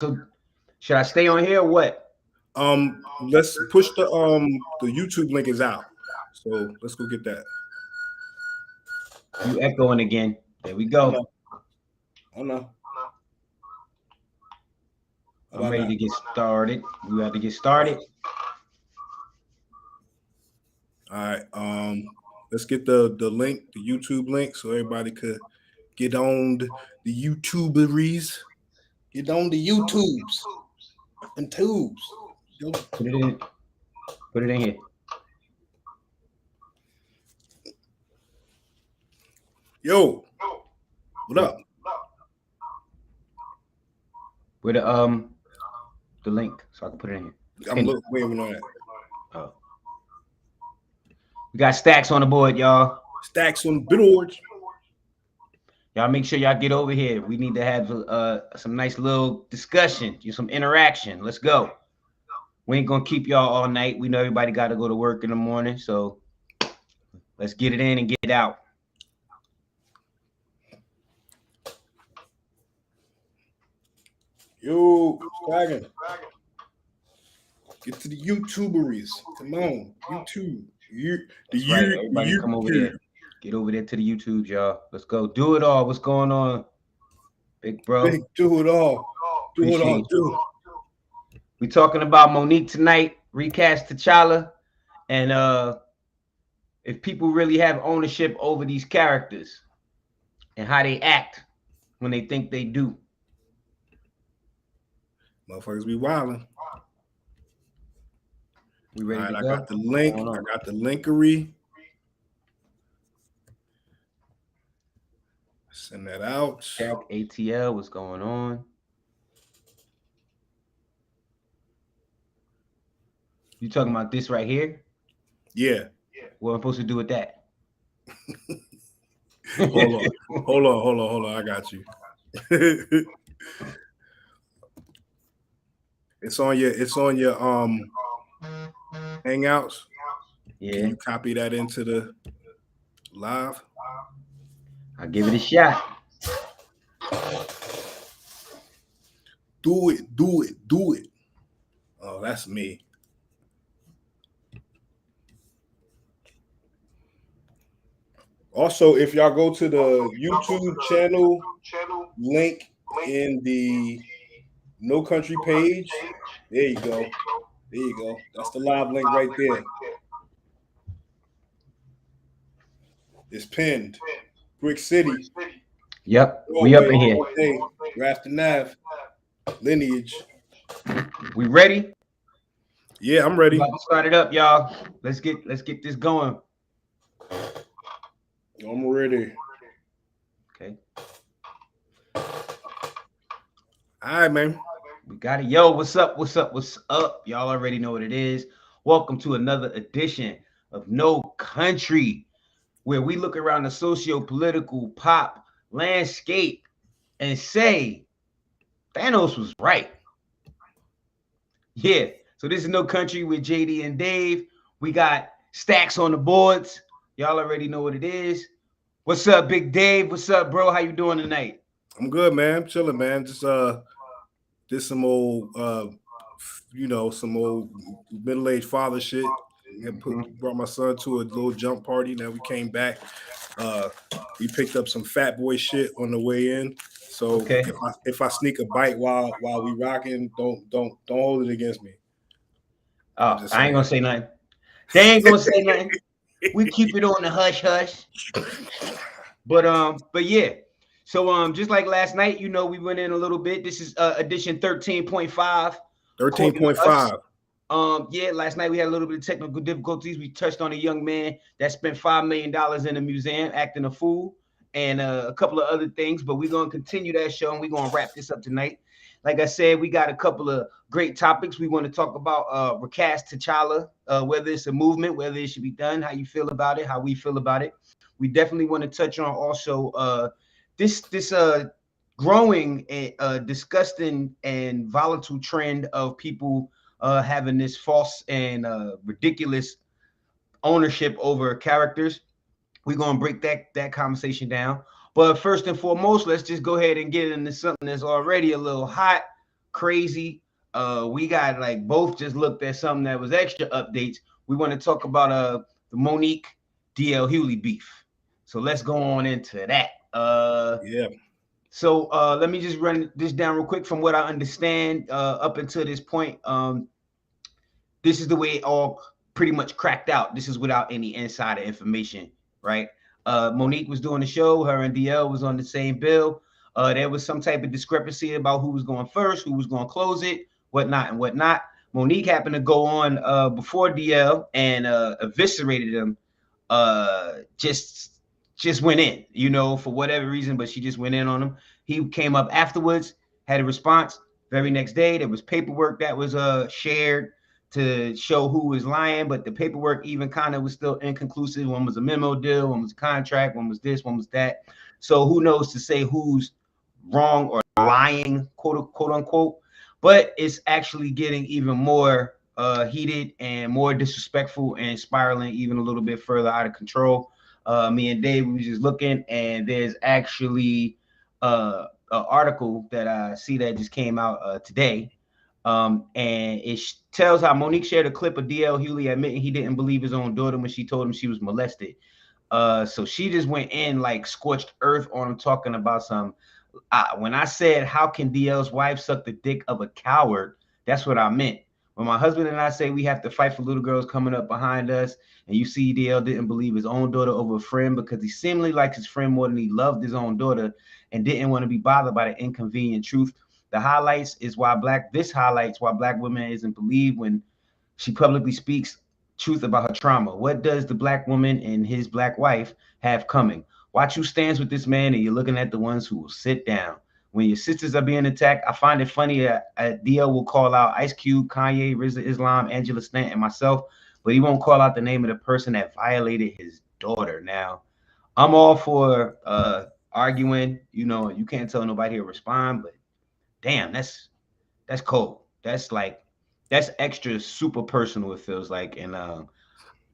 So should I stay on here or what? Let's push the YouTube link is out. So let's go get that. You echoing again. There we I go. know. I know. How I'm about ready now? to get started. We have to get started. All right. Let's get the link, the YouTube link, so everybody could get on the YouTuberies. Get on the YouTubes and tubes. Put it in. Put it in here. Yo, what What? up? With the link so I can put it in here. I'm Pin it. waiting on that. Oh. We got stacks on the board, y'all. Stacks on the boards. Y'all make sure y'all get over here. We need to have some nice little discussion, some interaction. Let's go. We ain't gonna keep y'all all night. We know everybody got to go to work in the morning, so let's get it in and get it out. Yo, Staggin. Get to the YouTuberies. Come on, YouTube. The That's right. Everybody come over YouTube. there. Get over there to the YouTube, y'all. Let's go. Do it all. What's going on, big bro? Big, do it all. Do it all. Appreciate you. Do. We talking about Monique tonight, recast T'Challa, and if people really have ownership over these characters and how they act when they think they do. Motherfuckers be wilding. We ready All right, to I go? got the link. Hold on. I got the linkery. Send that out. Check ATL. What's going on? You talking about this right here? Yeah. What I'm supposed to do with that? Hold on. I got you. It's on your hangouts. Yeah. Can you copy that into the live? I'll give it a shot. Do it. Oh, that's me. Also, if y'all go to the YouTube channel link in the No Country page, there you go. There you go. That's the live link right there. It's pinned. Brick City. Yep. We up in here. Hey, Grafton Nav. Lineage. We ready? Yeah, I'm ready. About to start it up, y'all. Let's get this going. I'm ready. Okay. All right, man. We got it. Yo, what's up? What's up? What's up? Y'all already know what it is. Welcome to another edition of No Country, where we look around the socio-political pop landscape and say Thanos was right. Yeah. So this is No Country with JD and Dave. We got stacks on the boards. Y'all already know what it is. What's up, Big Dave? What's up, bro? How you doing tonight? I'm good, man. I'm chilling, man. Just did some old some old middle-aged father shit. And brought my son to a little jump party. Now we came back. We picked up some fat boy shit on the way in. So okay. if I sneak a bite while we rocking, don't hold it against me. I ain't gonna say nothing. They ain't gonna say nothing. We keep it on the hush hush. But yeah. So just like last night, we went in a little bit. This is edition 13.5. 13.5. Yeah, last night we had a little bit of technical difficulties. We touched on a young man that spent $5 million in a museum acting a fool and a couple of other things, but we're going to continue that show and we're going to wrap this up tonight. Like I said, we got a couple of great topics. We want to talk about recast T'Challa, whether it's a movement, whether it should be done, how you feel about it, how we feel about it. We definitely want to touch on also this growing, disgusting and volatile trend of people having this false and ridiculous ownership over characters. We're gonna break that conversation down. But first and foremost, let's just go ahead and get into something that's already a little hot. crazy. We got like both just looked at something that was extra updates. We want to talk about the Monique DL Hughley beef. So let's go on into that. Yeah. So let me just run this down real quick. From what I understand, up until this point, this is the way it all pretty much cracked out. This is without any insider information, right? Monique was doing the show. Her and DL was on the same bill. There was some type of discrepancy about who was going first, who was going to close it, whatnot and whatnot. Monique happened to go on before DL and eviscerated him. Just went in, you know, for whatever reason, but she just went in on him. He came up afterwards, had a response. Very next day, there was paperwork that was shared to show who was lying, but the paperwork even kind of was still inconclusive. One was a memo deal, one was a contract, one was this, one was that. So who knows to say who's wrong or lying, quote unquote. But it's actually getting even more heated and more disrespectful and spiraling even a little bit further out of control. Me and Dave was just looking, and there's actually an article that I see that just came out today. And it tells how Monique shared a clip of DL Hughley admitting he didn't believe his own daughter when she told him she was molested. So she just went in like scorched earth on him, talking about some. When I said, how can DL's wife suck the dick of a coward? That's what I meant. When my husband and I say we have to fight for little girls coming up behind us, and you see DL didn't believe his own daughter over a friend because he seemingly liked his friend more than he loved his own daughter and didn't want to be bothered by the inconvenient truth. This highlights why black women isn't believed when she publicly speaks truth about her trauma. What does the black woman and his black wife have coming? Watch who stands with this man, and you're looking at the ones who will sit down. When your sisters are being attacked, I find it funny that DL will call out Ice Cube, Kanye, Rizza Islam, Angela Stanton, and myself, but he won't call out the name of the person that violated his daughter. Now, I'm all for arguing. You know, you can't tell nobody to respond, but damn, that's cold. That's extra super personal. It feels like, and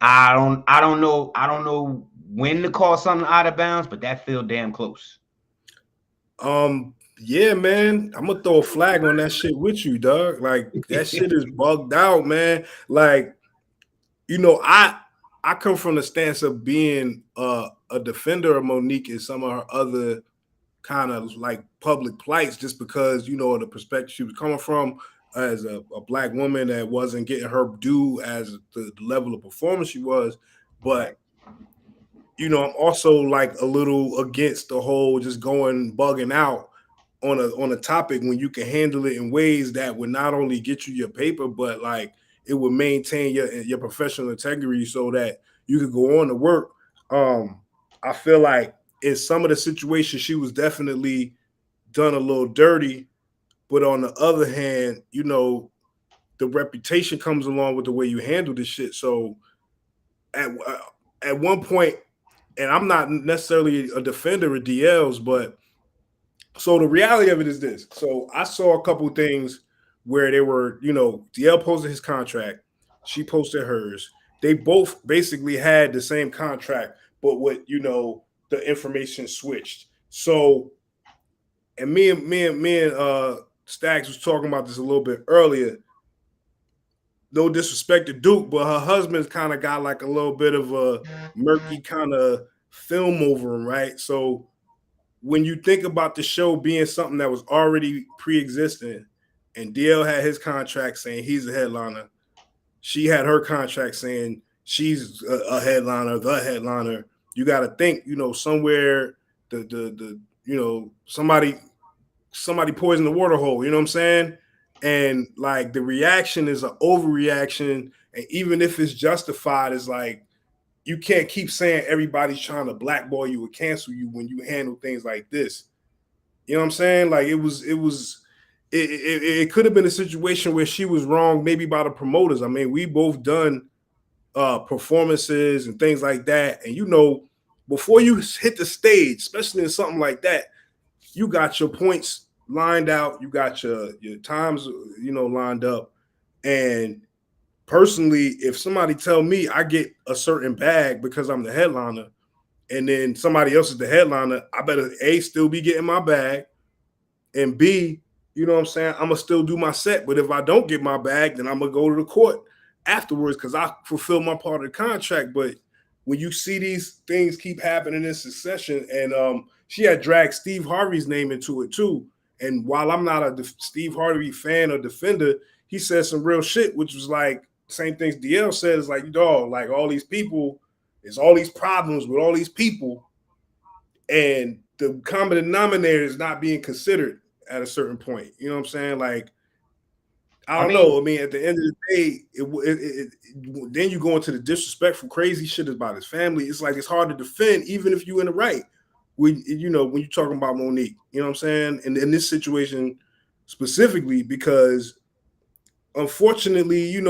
I don't know when to call something out of bounds, but that feel damn close. Yeah, man, I'm gonna throw a flag on that shit with you, dog. Like that shit is bugged out, man. Like, you know, I come from the stance of being a defender of Monique and some of her other kind of like public plights, just because, you know, the perspective she was coming from as a black woman that wasn't getting her due as the level of performance she was. But you know, I'm also like a little against the whole just going bugging out on a topic when you can handle it in ways that would not only get you your paper, but like it would maintain your professional integrity so that you could go on to work. I feel like in some of the situations she was definitely done a little dirty, but on the other hand, you know, the reputation comes along with the way you handle this shit. So at one point, and I'm not necessarily a defender of DL's, but so the reality of it is this. So I saw a couple of things where they were, you know, DL posted his contract, she posted hers. They both basically had the same contract, but with, you know, the information switched. So, and me and Stacks was talking about this a little bit earlier. No disrespect to Duke, but her husband's kind of got like a little bit of a murky kind of film over him, right? So when you think about the show being something that was already pre-existing, and DL had his contract saying he's a headliner, she had her contract saying she's a headliner, the headliner. You got to think, you know, somewhere the you know, somebody poisoned the water hole. You know what I'm saying? And like the reaction is an overreaction, and even if it's justified, it's like you can't keep saying everybody's trying to blackball you or cancel you when you handle things like this. You know what I'm saying? Like it could have been a situation where she was wrong, maybe by the promoters. I mean, we both done performances and things like that, and you know, before you hit the stage, especially in something like that, you got your points lined out, you got your times, you know, lined up. And personally, if somebody tell me I get a certain bag because I'm the headliner, and then somebody else is the headliner, I better A, still be getting my bag, and B, you know what I'm saying? I'm gonna still do my set, but if I don't get my bag, then I'm gonna go to the court afterwards because I fulfill my part of the contract. But when you see these things keep happening in succession, and she had dragged Steve Harvey's name into it too. And while I'm not a Steve Harvey fan or defender, he said some real shit, which was like same things DL said. Is like, dog, like all these people, there's all these problems with all these people, and the common denominator is not being considered at a certain point. You know what I'm saying? Like, I don't know. I mean, at the end of the day, then you go into the disrespectful, crazy shit about his family. It's like it's hard to defend, even if you're in the right. When you're talking about Monique, you know what I'm saying? And in this situation specifically, because unfortunately,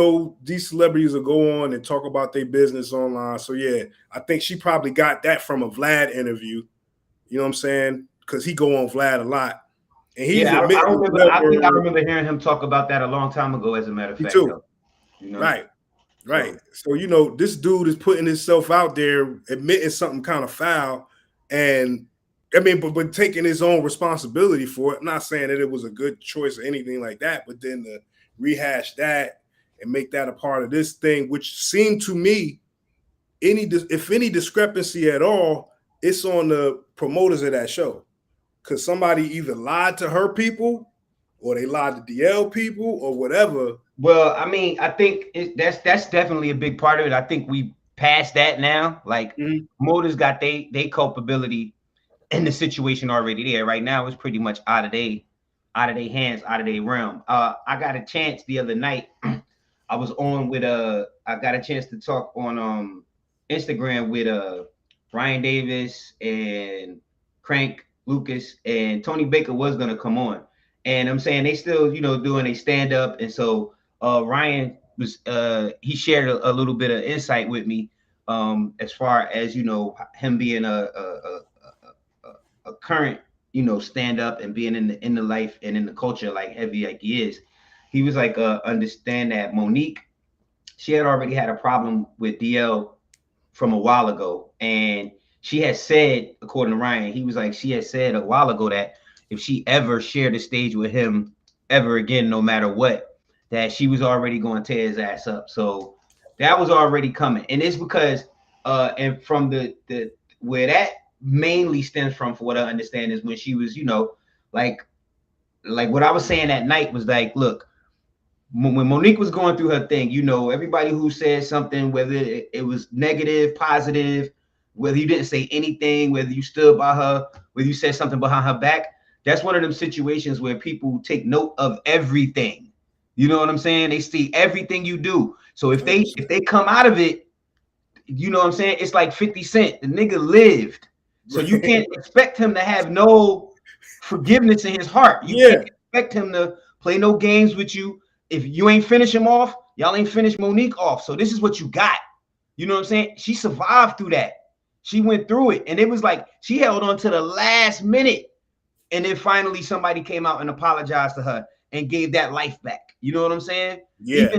these celebrities will go on and talk about their business online. So yeah, I think she probably got that from a Vlad interview. You know what I'm saying? Because he go on Vlad a lot. And he's I remember hearing him talk about that a long time ago, as a matter of fact. Too. Right. So, this dude is putting himself out there, admitting something kind of foul, and I mean, but taking his own responsibility for it. I'm not saying that it was a good choice or anything like that, but then to rehash that and make that a part of this thing, which seemed to me, if any discrepancy at all, it's on the promoters of that show. Because somebody either lied to her people or they lied to DL people or whatever. Well, I mean, I think that's definitely a big part of it. I think we passed that now. Like, promoters got they culpability in the situation already there. Right now, it's pretty much out of their hands, out of their realm. I got a chance the other night. I was on with I got a chance to talk on Instagram with Ryan Davis and Crank Lucas, and Tony Baker was gonna come on, and I'm saying they still, doing a stand up, and so Ryan was he shared a little bit of insight with me as far as him being a current stand up and being in the life and in the culture like heavy like he is. He was like understand that Monique, she had already had a problem with DL from a while ago, and she had said, according to Ryan, he was like, she had said a while ago that if she ever shared a stage with him ever again, no matter what, that she was already going to tear his ass up. So that was already coming. And it's because, and from the where that mainly stems from, for what I understand, is when she was, like what I was saying that night was like, look, when Monique was going through her thing, everybody who said something, whether it was negative, positive, whether you didn't say anything, whether you stood by her, whether you said something behind her back, that's one of them situations where people take note of everything. You know what I'm saying? They see everything you do. So if they come out of it, you know what I'm saying? It's like 50 Cent. The nigga lived. So you can't expect him to have no forgiveness in his heart. You can't expect him to play no games with you. If you ain't finish him off, y'all ain't finish Monique off. So this is what you got. You know what I'm saying? She survived through that. She went through it, and it was like she held on to the last minute, and then finally somebody came out and apologized to her and gave that life back. You know what I'm saying? Yeah.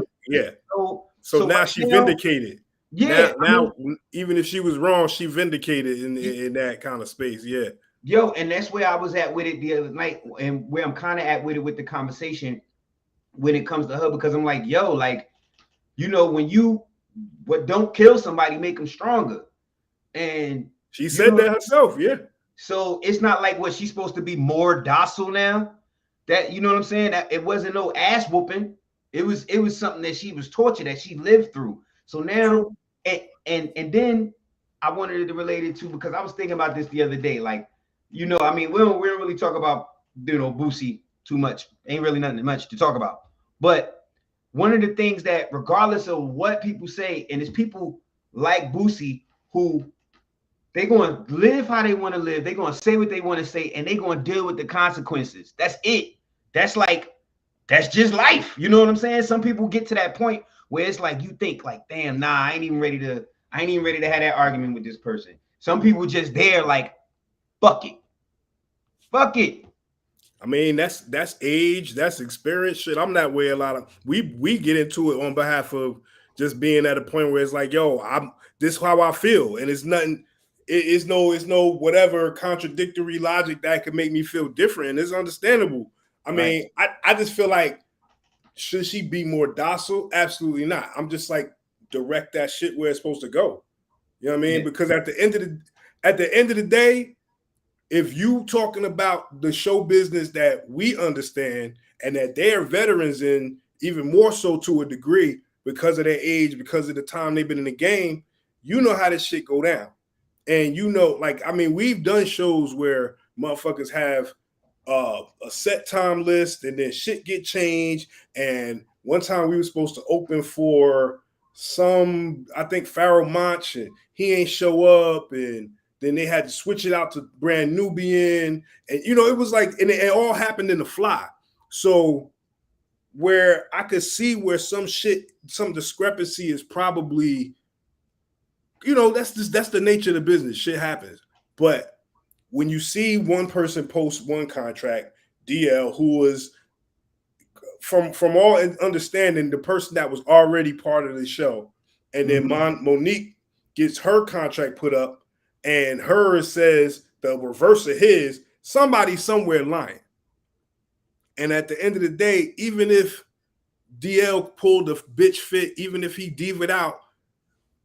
So now she vindicated. Yeah. Now even if she was wrong, she vindicated in that kind of space. Yeah. Yo, and that's where I was at with it the other night, and where I'm kind of at with it with the conversation when it comes to her, because I'm like, yo, like, when don't kill somebody, make them stronger. And she said that herself, yeah. So it's not like what she's supposed to be more docile now. That, you know what I'm saying? That it wasn't no ass whooping. It was something that she was tortured, that she lived through. So now, and then I wanted to relate it to, because I was thinking about this the other day. Like, I mean, we don't really talk about Boosie too much. Ain't really nothing much to talk about. But one of the things that, regardless of what people say, and it's people like Boosie who they're going to live how they want to live. They're going to say what they want to say, and they're going to deal with the consequences. That's it. That's just life. You know what I'm saying? Some people get to that point where it's like, you think like, damn, nah, I ain't even ready to have that argument with this person. Some people just there like, fuck it. I mean, that's age, that's experience. Shit, I'm that way a lot of we get into it on behalf of just being at a point where it's like, yo, this is how I feel, and it's nothing. It's no whatever contradictory logic that could make me feel different. And it's understandable. I mean, I just feel like, should she be more docile? Absolutely not. I'm just like, direct that shit where it's supposed to go. You know what I mean? Yeah. Because at the end of the day, if you talking about the show business that we understand and that they are veterans in, even more so to a degree because of their age, because of the time they've been in the game, you know how this shit go down. And you know, like, I mean, we've done shows where motherfuckers have a set time list and then shit get changed. And one time we were supposed to open for some, I think, Pharaoh Monch, and he ain't show up, and then they had to switch it out to Brand Nubian. And, you know, it was like, and it all happened in the fly. So where I could see where some discrepancy is probably, you know, that's the nature of the business. Shit happens. But when you see one person post one contract, DL, who was from all understanding the person that was already part of the show, and then Monique gets her contract put up, and hers says the reverse of his, somebody somewhere lying. And at the end of the day, even if DL pulled the bitch fit, even if he diva'd out,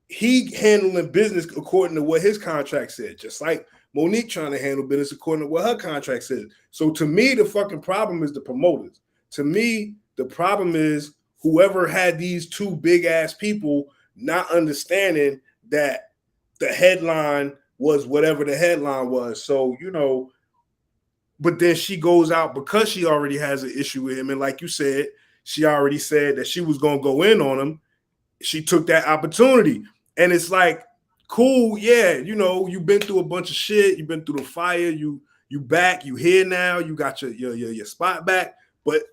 he handling business according to what his contract said, just like Monique trying to handle business according to what her contract says. So to me, the fucking problem is the promoters. To me, the problem is whoever had these two big ass people not understanding that the headline was whatever the headline was. So, you know, but then she goes out because she already has an issue with him. And like you said, she already said that she was going to go in on him. She took that opportunity. And it's like, cool, yeah, you know, you've been through a bunch of shit. You've been through the fire. You back. You here now. You got your spot back. But,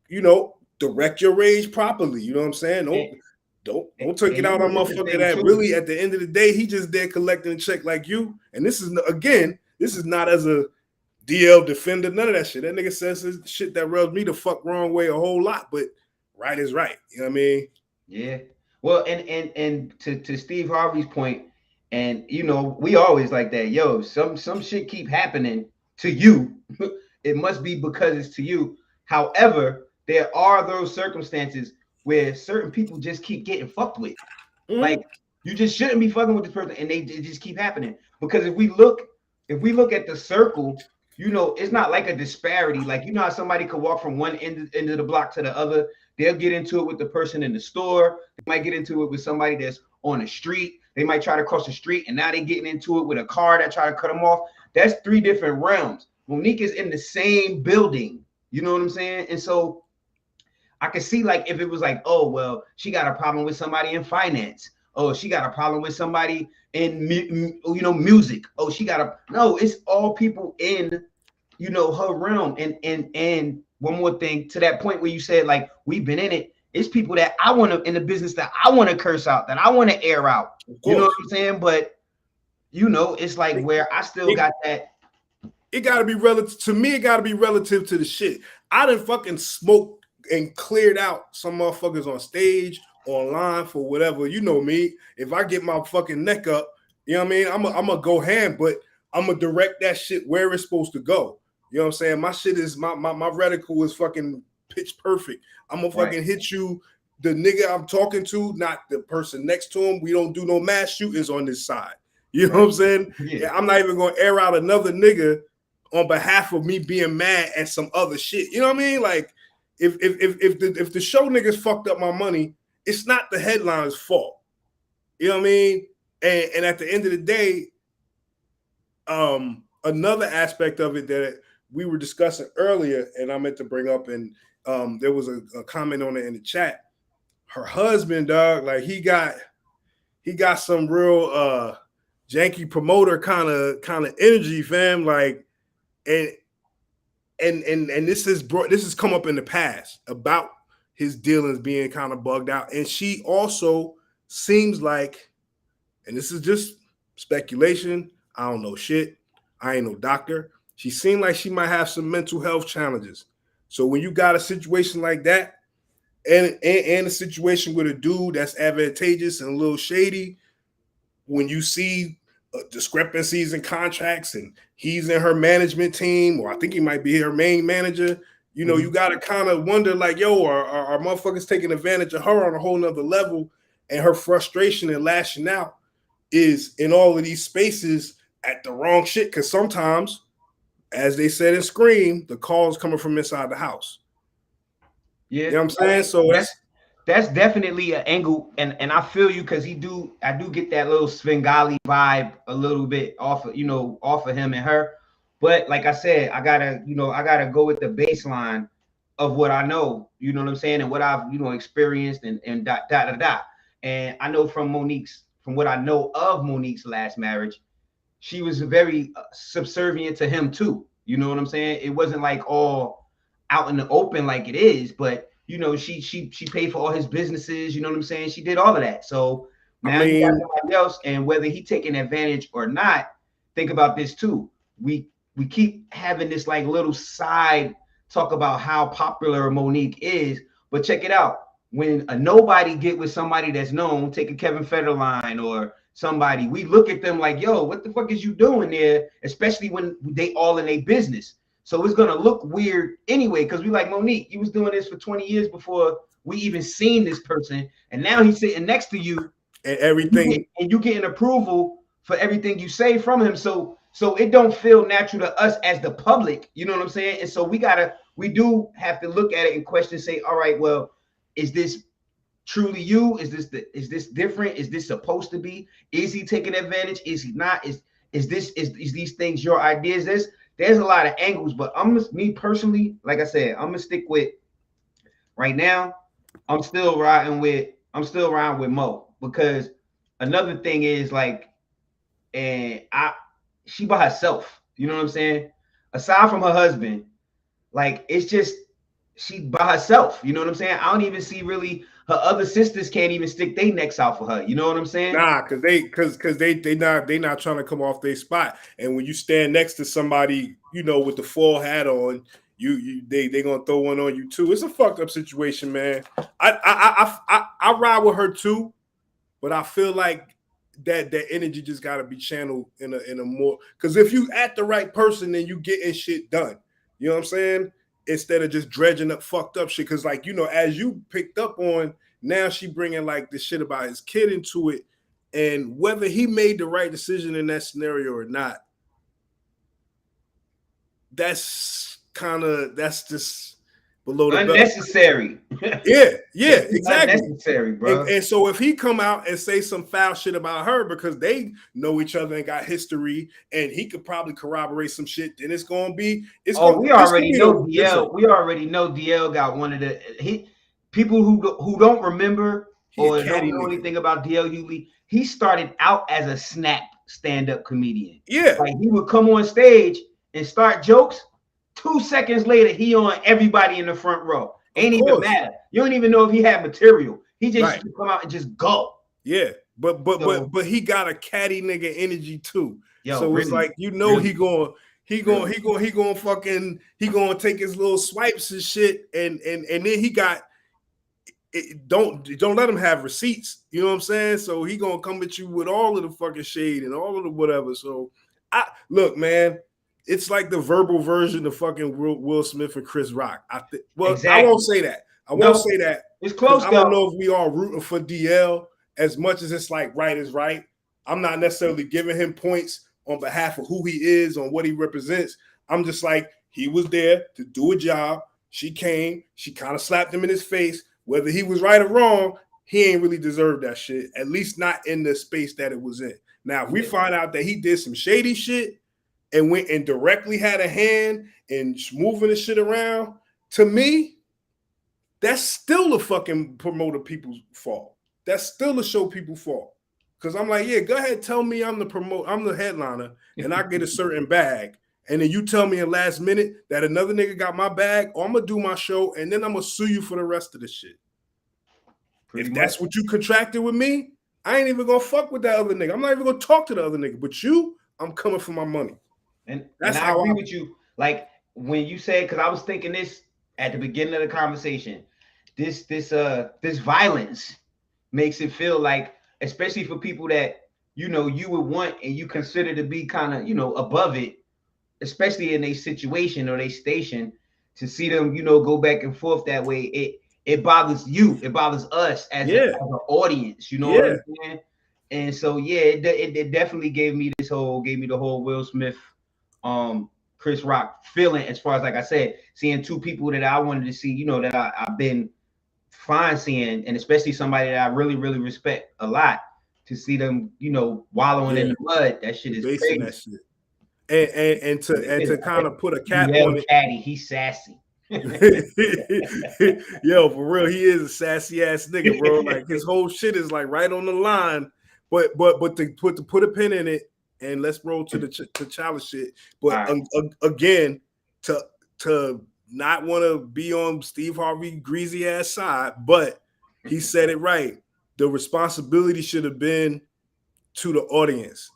you know, direct your rage properly. You know what I'm saying? Don't take it out on motherfucker that really, at the end of the day, he just there collecting a check like you. And this is not as a DL defender, none of that shit. That nigga says shit that rubs me the fuck wrong way a whole lot. But right is right. You know what I mean? Yeah. Well, and to Steve Harvey's point, and you know, we always like that. Yo, some shit keep happening to you. It must be because it's to you. However, there are those circumstances where certain people just keep getting fucked with. Mm-hmm. Like, you just shouldn't be fucking with this person, and it just keep happening. Because if we look at the circle, you know, it's not like a disparity. Like, you know how somebody could walk from one end of the block to the other. They'll get into it with the person in the store. They might get into it with somebody that's on the street. They might try to cross the street, and now they're getting into it with a car that try to cut them off. That's three different realms. Monique is in the same building. You know what I'm saying? And so I could see, like, if it was like, oh, well, she got a problem with somebody in finance. Oh, she got a problem with somebody in, you know, music. Oh, no, it's all people in, you know, her realm. And one more thing to that point where you said, like, we've been in it. It's people that I want to, in the business, that I want to curse out, that I want to air out. You know what I'm saying? But, you know, it's like where I still got that. It got to be relative. To me, it got to be relative to the shit. I done fucking smoked and cleared out some motherfuckers on stage, online, for whatever. You know me. If I get my fucking neck up, you know what I mean? I'm going to go ham, but I'm going to direct that shit where it's supposed to go. You know what I'm saying? My shit is, my reticle is fucking pitch perfect. I'm going to fucking hit you, the nigga I'm talking to, not the person next to him. We don't do no mass shootings on this side. You know what I'm saying? Yeah. I'm not even going to air out another nigga on behalf of me being mad at some other shit. You know what I mean? Like, if the show niggas fucked up my money, it's not the headline's fault. You know what I mean? And at the end of the day, another aspect of it that we were discussing earlier, and I meant to bring up, and there was a comment on it in the chat. Her husband, dog, like he got some real janky promoter kind of energy, fam. Like, and this has come up in the past about his dealings being kind of bugged out. And she also seems like, and this is just speculation, I don't know shit, I ain't no doctor, she seemed like she might have some mental health challenges. So when you got a situation like that, and a situation with a dude that's advantageous and a little shady, when you see discrepancies in contracts and he's in her management team, or I think he might be her main manager, You know, you gotta kind of wonder, like, yo, are motherfuckers taking advantage of her on a whole nother level, and her frustration and lashing out is in all of these spaces at the wrong shit. Because sometimes, as they said in Scream, the calls coming from inside the house. Yeah, you know what I'm saying. So that's definitely an angle, and I feel you because I do get that little Svengali vibe a little bit off of off of him and her. But like I said, I gotta go with the baseline of what I know, you know what I'm saying, and what I've experienced and dot dot dot dot. And I know from what I know of Monique's last marriage, she was very subservient to him too. You know what I'm saying? It wasn't like all out in the open like it is, but she paid for all his businesses. You know what I'm saying? She did all of that. So now you got somebody else, and whether he taking advantage or not, think about this too. We keep having this like little side talk about how popular Monique is, but check it out. When a nobody get with somebody that's known, take a Kevin Federline or somebody, we look at them like, yo, what the fuck is you doing there? Especially when they all in a business. So it's gonna look weird anyway, because we like, Monique, you was doing this for 20 years before we even seen this person, and now he's sitting next to you and everything, and you getting approval for everything you say from him. So it don't feel natural to us as the public, you know what I'm saying? And so we do have to look at it and question, say, all right, well, is this truly you? Is this different? Is this supposed to be? Is he taking advantage? Is he not? Is these things your ideas? There's a lot of angles, but me personally, like I said, I'm gonna stick with right now. I'm still riding with Mo, because another thing is like, and she by herself, you know what I'm saying? Aside from her husband, like it's just she by herself, you know what I'm saying? I don't even see really her other sisters can't even stick their necks out for her. You know what I'm saying? Nah, because they not trying to come off their spot. And when you stand next to somebody, with the full hat on, they gonna throw one on you too. It's a fucked up situation, man. I ride with her too, but I feel like that energy just gotta be channeled in a more, because if you at the right person, then you getting shit done. You know what I'm saying? Instead of just dredging up fucked up shit. Because like, as you picked up on, now she bringing like the shit about his kid into it, and whether he made the right decision in that scenario or not, that's just below the unnecessary. Yeah, exactly. Unnecessary, bro. And so if he come out and say some foul shit about her because they know each other and got history, and he could probably corroborate some shit, then we already know DL. We already know DL got one of the people who don't remember or don't know anything about DL Hughley. He started out as a snap stand-up comedian. Yeah, like he would come on stage and start jokes. 2 seconds later, he on everybody in the front row. Ain't even matter. You don't even know if he had material. He just used to come out and just go. Yeah, but he got a catty nigga energy too. So really, it's like he gonna take his little swipes and shit, and then he got don't let him have receipts. You know what I'm saying? So he gonna come at you with all of the fucking shade and all of the whatever. So look, man. It's like the verbal version of fucking Will Smith and Chris Rock. Exactly. I won't say that. Say that. It's close. I don't know if we are rooting for DL as much as it's like right is right. I'm not necessarily giving him points on behalf of who he is, on what he represents. I'm just like, he was there to do a job. She came. She kind of slapped him in his face. Whether he was right or wrong, he ain't really deserved that shit, at least not in the space that it was in. Now, if we find out that he did some shady shit, and went and directly had a hand in moving the shit around, to me, that's still a fucking promoter people's fault. That's still a show people fault. Because I'm like, yeah, go ahead, tell me I'm the headliner, and I get a certain bag. And then you tell me in last minute that another nigga got my bag, or I'm gonna do my show, and then I'm gonna sue you for the rest of the shit. If that's what you contracted with me, I ain't even gonna fuck with that other nigga. I'm not even gonna talk to the other nigga. But you, I'm coming for my money. And I agree with you. Like when you said, because I was thinking this at the beginning of the conversation, this violence makes it feel like, especially for people that you would want and you consider to be kind of above it, especially in a situation or a station, to see them, go back and forth that way, it bothers you. It bothers us as an audience. You know what I'm saying? And so it definitely gave me the whole Will Smith, Chris Rock feeling, as far as, like I said, seeing two people that I wanted to see, that I've been fine seeing, and especially somebody that I really, really respect a lot, to see them, wallowing in the mud. That shit is crazy. That shit. And to kind of put a cap on it. Caddy, he's sassy. Yo, for real, he is a sassy ass nigga, bro. Like his whole shit is like right on the line. But to put a pin in it, and let's roll to the T'Challa shit. But again, to not want to be on Steve Harvey greasy ass side, but he said it right. The responsibility should have been to the audience.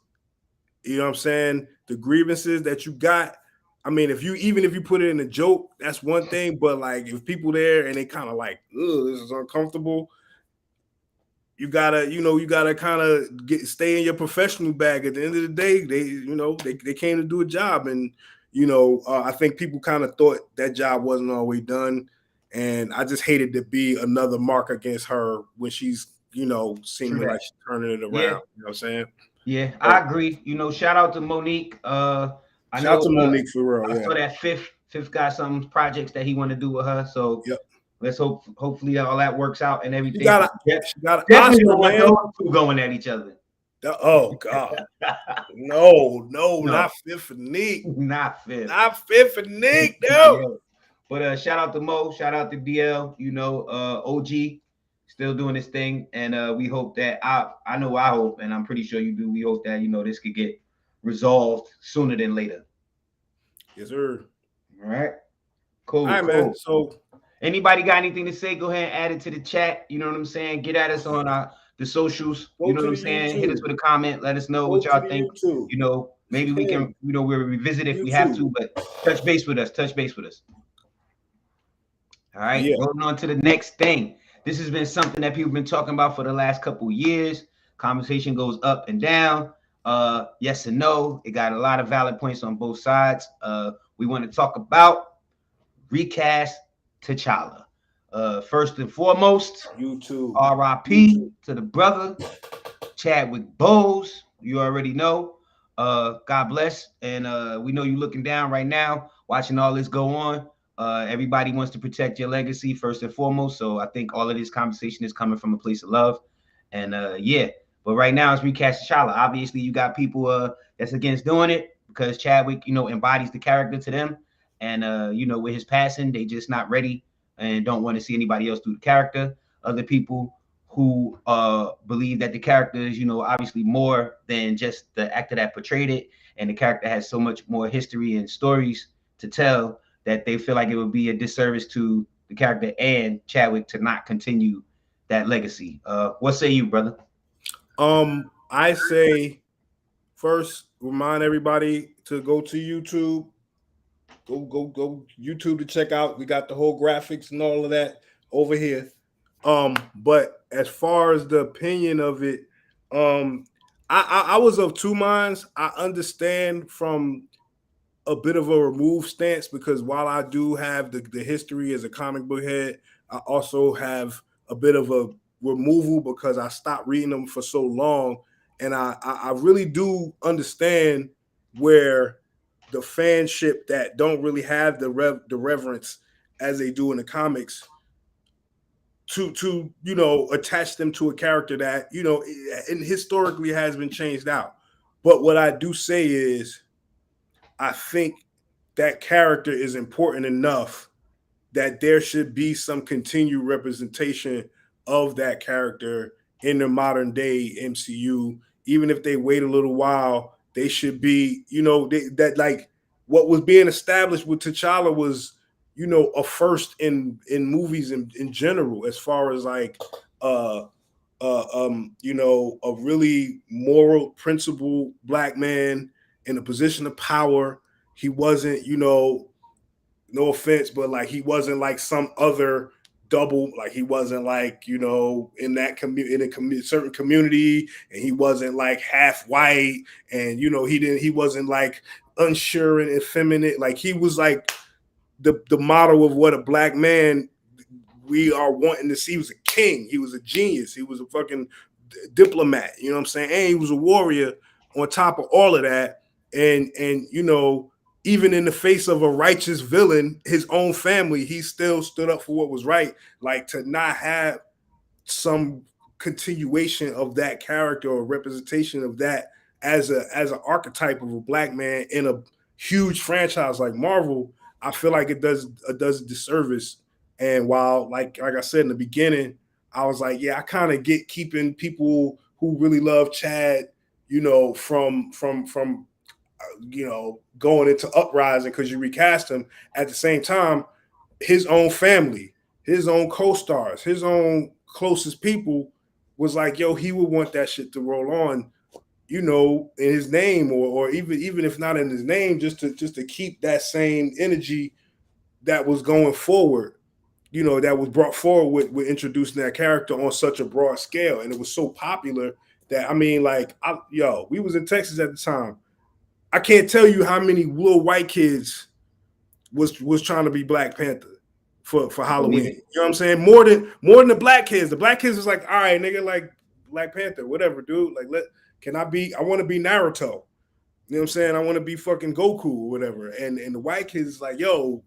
You know what I'm saying? The grievances that you got. I mean, if you put it in a joke, that's one thing. But like, if people there and they kind of like, ugh, this is uncomfortable. You gotta kind of stay in your professional bag. At the end of the day, they came to do a job, and I think people kind of thought that job wasn't always done, and I just hated to be another mark against her when she's seeming like she's turning it around. Yeah. You know what I'm saying? Yeah, I agree. Shout out to Monique. Shout out to Monique for real. I saw that Fifth got some projects that he want to do with her. So let's hopefully all that works out and everything. She got definitely don't want those two going at each other. Oh God, no, not Fifth and Nick, not Fifth and Nick, no. But shout out to Mo, shout out to DL. OG still doing this thing, and we hope that I hope, and I'm pretty sure you do. We hope that this could get resolved sooner than later. Yes, sir. All right, cool. All right, man. So, anybody got anything to say? Go ahead and add it to the chat. You know what I'm saying? Get at us on the socials. You know what I'm saying? YouTube. Hit us with a comment. Let us know what y'all think. YouTube. Maybe we can, we'll revisit if we have to, but touch base with us. All right, going on to the next thing. This has been something that people have been talking about for the last couple of years. Conversation goes up and down. Yes and no. It got a lot of valid points on both sides. We want to talk about recast T'Challa. First and foremost, YouTube. RIP to the brother, Chadwick Boseman. You already know. God bless. And we know you're looking down right now, watching all this go on. Everybody wants to protect your legacy first and foremost. So I think all of this conversation is coming from a place of love. And but right now it's recast T'Challa. Obviously, you got people that's against doing it because Chadwick, embodies the character to them. And with his passing, they just not ready and don't want to see anybody else do the character. Other people who believe that the character is, obviously more than just the actor that portrayed it, and the character has so much more history and stories to tell that they feel like it would be a disservice to the character and Chadwick to not continue that legacy. What say you, brother? I say first, remind everybody to go to YouTube. Go YouTube to check out. We got the whole graphics and all of that over here. But as far as the opinion of it, I was of two minds. I understand from a bit of a remove stance because while I do have the history as a comic book head, I also have a bit of a removal because I stopped reading them for so long, and I really do understand where the fanship that don't really have the reverence as they do in the comics to attach them to a character that and historically has been changed out. But what I do say is I think that character is important enough that there should be some continued representation of that character in the modern day MCU. Even if they wait a little while, they should be, that like what was being established with T'Challa was, a first in movies in general, as far as like, a really moral, principled Black man in a position of power. He wasn't, no offense, but like he wasn't like some other double, like he wasn't like, in that certain community, and he wasn't like half white, and he wasn't like unsure and effeminate. Like he was like the model of what a black man we are wanting to see. He was a king. He was a genius. He was a fucking diplomat. You know what I'm saying? And he was a warrior on top of all of that. And you know, even in the face of a righteous villain, his own family, he still stood up for what was right. Like, to not have some continuation of that character or representation of that as an archetype of a black man in a huge franchise like Marvel, I feel like it does a disservice. And while like I said in the beginning, I was like, yeah, I kind of get keeping people who really love Chad, you know, from you know, going into Uprising because you recast him. At the same time, his own family, his own co-stars, his own closest people was like, yo, he would want that shit to roll on, you know, in his name, or even if not in his name, just to keep that same energy that was going forward, you know, that was brought forward with introducing that character on such a broad scale. And it was so popular that, I mean, like, we was in Texas at the time. I can't tell you how many little white kids was trying to be Black Panther for Halloween. You know what I'm saying? More than the black kids. The black kids was like, all right, nigga, like Black Panther, whatever, dude. Like, I want to be Naruto. You know what I'm saying? I want to be fucking Goku or whatever. And the white kids is like, yo,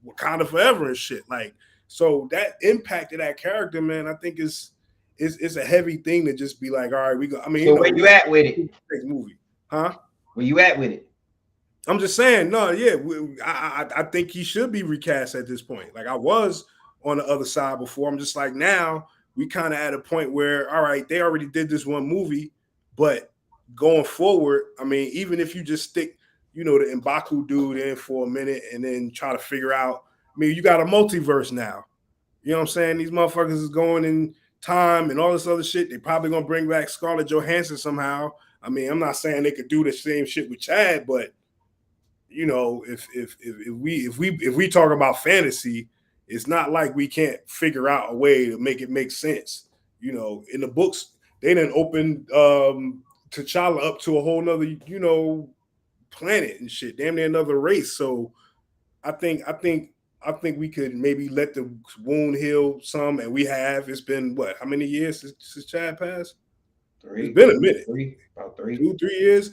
Wakanda forever and shit. Like, so that impacted that character, man. I think it's a heavy thing to just be like, all right, we go. I mean, so where you at with it? Next movie, huh? Where you at with it? I'm just saying, no, yeah, I think he should be recast at this point. Like, I was on the other side before. I'm just like, now we kind of at a point where, all right, they already did this one movie, but going forward, I mean, even if you just stick, you know, the M'Baku dude in for a minute and then try to figure out, I mean, you got a multiverse now. You know what I'm saying? These motherfuckers is going in time and all this other shit. They probably gonna bring back Scarlett Johansson somehow. I mean, I'm not saying they could do the same shit with Chad, but you know, if we talk about fantasy, it's not like we can't figure out a way to make it make sense. You know, in the books, they didn't open T'Challa up to a whole nother, you know, planet and shit, damn near another race. So I think we could maybe let the wound heal some, and we have. It's been what? How many years since Chad passed? It's been a minute. About 3. 2-3 years.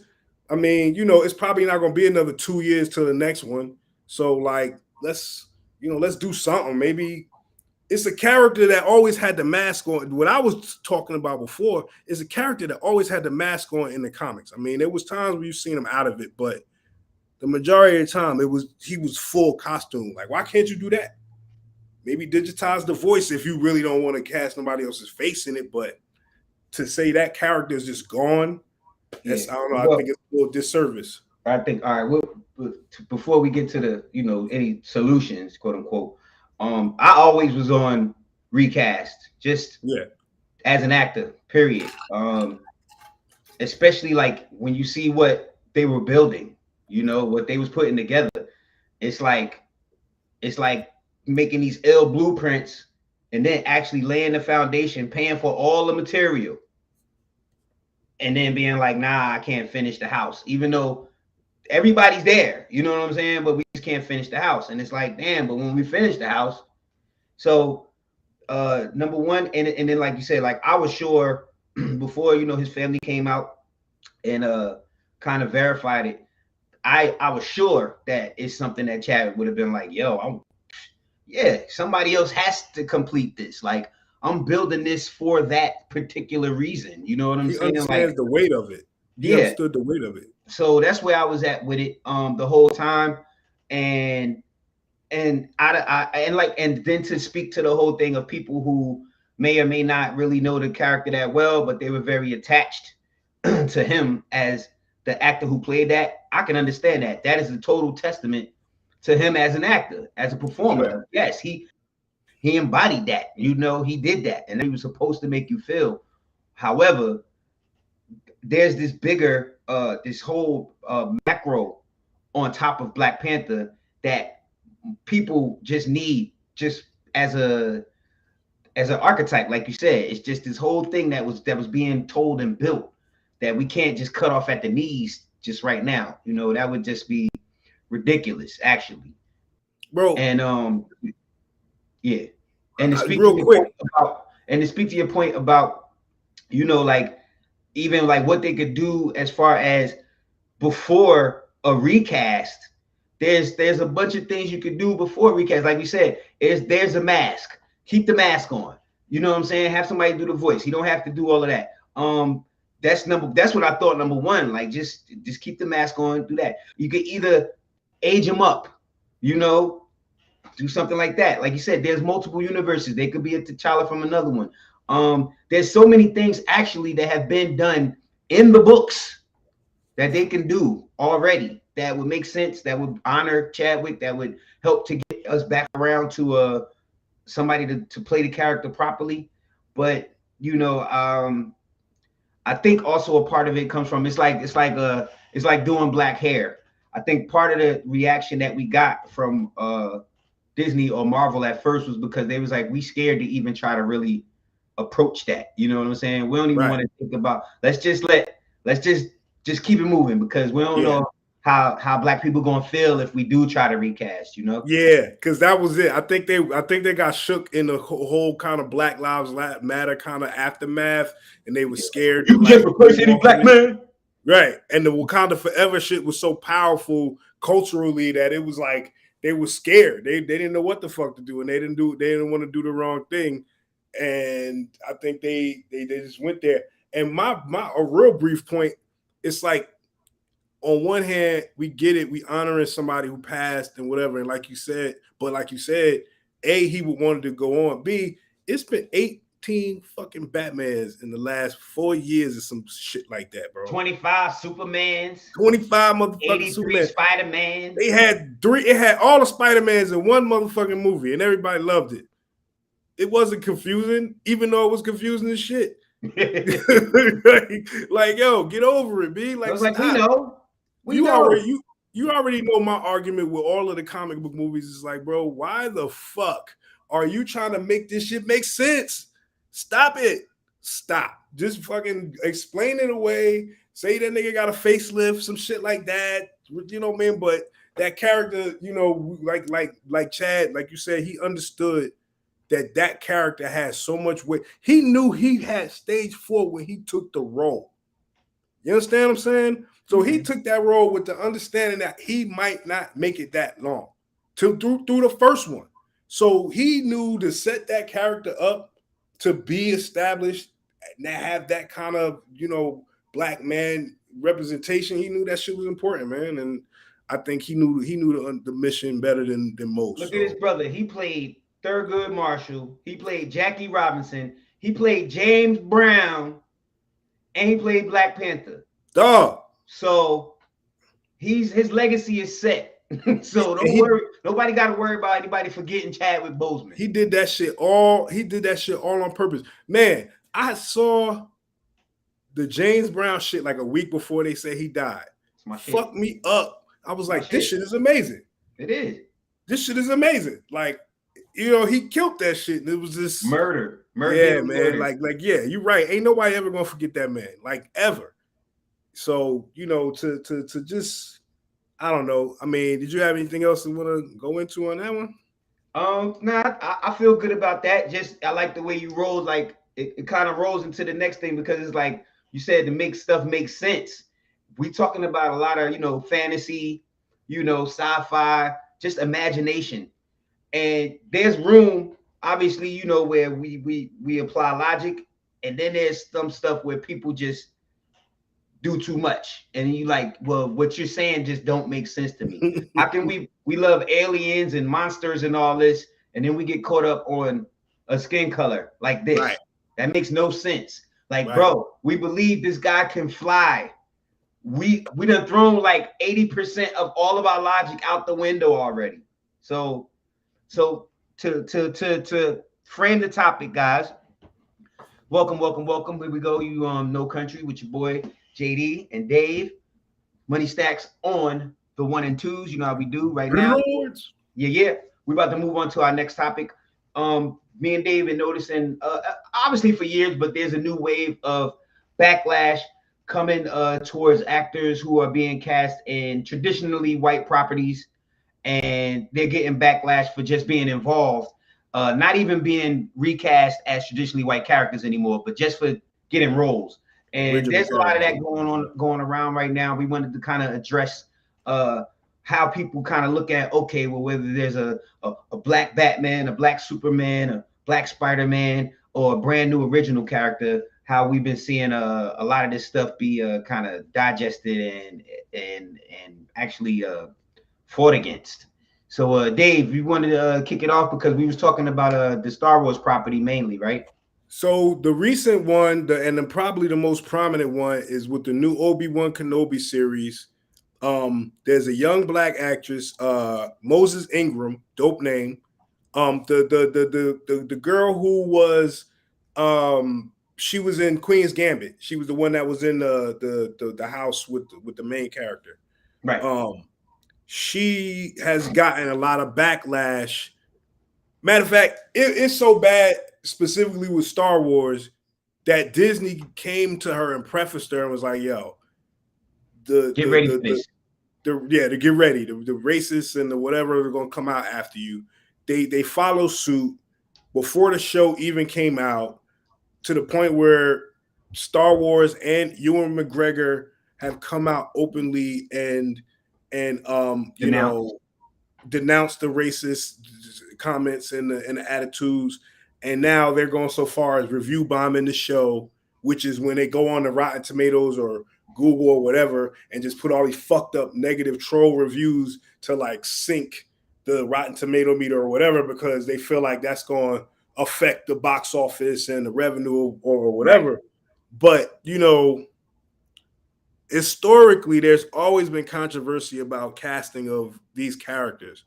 I mean, you know, it's probably not going to be another 2 years till the next one. So, like, let's do something. Maybe it's a character that always had the mask on. What I was talking about before is a character that always had the mask on in the comics. I mean, there was times where you've seen him out of it, but the majority of the time he was full costume. Like, why can't you do that? Maybe digitize the voice if you really don't want to cast somebody else's face in it. But to say that character is just gone, I don't know. I think it's a little disservice. I think, all right, before we get to the, you know, any solutions, quote unquote, I always was on recast, just as an actor, period. Especially like when you see what they were building, you know, what they was putting together. It's like making these ill blueprints and then actually laying the foundation, paying for all the material, and then being like, nah, I can't finish the house, even though everybody's there, you know what I'm saying? But we just can't finish the house. And it's like, damn, but when we finish the house, so number one, and then like you said, like I was sure before, you know, his family came out and kind of verified it, I was sure that it's something that Chad would have been like, yo, somebody else has to complete this. Like, I'm building this for that particular reason. You know what I'm saying? He understands like the weight of it. He understood the weight of it. So that's where I was at with it the whole time. And then to speak to the whole thing of people who may or may not really know the character that well, but they were very attached to him as the actor who played that. I can understand that. That is a total testament to him as an actor, as a performer. Yeah. Yes, he embodied that. You know, he did that, and he was supposed to make you feel. However, there's this bigger, this whole macro on top of Black Panther that people just need, just as an archetype, like you said. It's just this whole thing that was being told and built that we can't just cut off at the knees just right now. You know, that would just be ridiculous, actually. bro. And yeah. And to speak to Real your quick, point about, like even like what they could do as far as before a recast. There's a bunch of things you could do before recast. Like we said, there's a mask. Keep the mask on. You know what I'm saying? Have somebody do the voice. You don't have to do all of that. That's what I thought. Number one, like just keep the mask on. Do that. You could either age them up, do something like that. Like you said, there's multiple universes. They could be a T'Challa from another one. There's so many things actually that have been done in the books that they can do already that would make sense, that would honor Chadwick, that would help to get us back around to somebody to play the character properly. But I think also a part of it comes from it's like doing black hair. I think part of the reaction that we got from Disney or Marvel at first was because they was like, we scared to even try to really approach that. You know what I'm saying? We don't even want to think about, let's just keep it moving, because we don't know how black people gonna feel if we do try to recast, Yeah, because that was it. I think they got shook in the whole kind of Black Lives Matter kind of aftermath, and they were scared. You just replace any black man, right? And the Wakanda Forever shit was so powerful culturally that it was like they were scared. They didn't know what the fuck to do, and they didn't want to do the wrong thing. And I think they just went there. And a real brief point, it's like, on one hand, we get it. We honoring somebody who passed and whatever. And like you said, A, he would wanted to go on. B, it's been 18 fucking Batmans in the last 4 years or some shit like that, bro. 25 Supermans. 25 motherfucking 83 Superman. Spider-Man. They had 3. It had all the Spider-Mans in one motherfucking movie, and everybody loved it. It wasn't confusing, even though it was confusing as shit. like, yo, get over it, B. Like, I was like, we know. You already know my argument with all of the comic book movies is like, bro, why the fuck are you trying to make this shit make sense? Stop it. Stop. Just fucking explain it away. Say that nigga got a facelift, some shit like that. You know what I mean? But that character, like Chad, like you said, he understood that character has so much weight. He knew he had stage 4 when he took the role. You understand what I'm saying? So he took that role with the understanding that he might not make it that long through the first one. So he knew to set that character up to be established and have that kind of, black man representation. He knew that shit was important, man. And I think he knew the mission better than most. Look at his brother. He played Thurgood Marshall. He played Jackie Robinson. He played James Brown. And he played Black Panther. Dog. So his legacy is set. So don't worry. Nobody got to worry about anybody forgetting Chadwick Boseman. He did that shit all on purpose. Man, I saw the James Brown shit like a week before they said he died. Fuck me up. I was like, this shit is amazing. It is. This shit is amazing. Like, he killed that shit. And it was just murder. Yeah, man. Like, yeah, you're right. Ain't nobody ever gonna forget that man, like, ever. So, to just, I don't know. I mean, did you have anything else you want to go into on that one? I feel good about that. Just, I like the way you rolled. Like, it kind of rolls into the next thing, because it's like you said, to make stuff make sense. We talking about a lot of, fantasy, sci-fi, just imagination. And there's room, obviously, where we apply logic, and then there's some stuff where people just do too much, and you like, well, what you're saying just don't make sense to me. How can we love aliens and monsters and all this, and then we get caught up on a skin color like this? Right. That makes no sense. Like, right. Bro, we believe this guy can fly. We done thrown like 80% of all of our logic out the window already. So to frame the topic, guys, welcome. Here we go. You No Country with your boy JD and Dave. Money Stacks on the 1 and 2s. You know how we do right now. Yeah. We're about to move on to our next topic. Me and Dave been noticing, obviously for years, but there's a new wave of backlash coming towards actors who are being cast in traditionally white properties. and they're getting backlash for just being involved, not even being recast as traditionally white characters anymore, but just for getting roles. And Original there's a lot of that character. going around right now. We wanted to kind of address how people kind of look at, okay, well, whether there's a black Batman, a black Superman, a black Spider-Man, or a brand new original character, how we've been seeing a lot of this stuff be kind of digested and actually fought against. So Dave, you wanted to kick it off because we was talking about the Star Wars property mainly, right? So the recent one, and then probably the most prominent one, is with the new Obi-Wan Kenobi series. There's a young black actress, Moses Ingram, dope name. The girl who was, she was in Queen's Gambit. She was the one that was in the house with the main character. Right. She has gotten a lot of backlash. Matter of fact, it's so bad, specifically with Star Wars, that Disney came to her and prefaced her and was like, "Yo, get ready for this." To get ready. The racists and the whatever are going to come out after you. They follow suit before the show even came out, to the point where Star Wars and Ewan McGregor have come out openly and denounced the racist comments and the attitudes. And now they're going so far as review bombing the show, which is when they go on the Rotten Tomatoes or Google or whatever and just put all these fucked up negative troll reviews to like sink the Rotten Tomato meter or whatever, because they feel like that's going to affect the box office and the revenue or whatever. Right. But, historically, there's always been controversy about casting of these characters.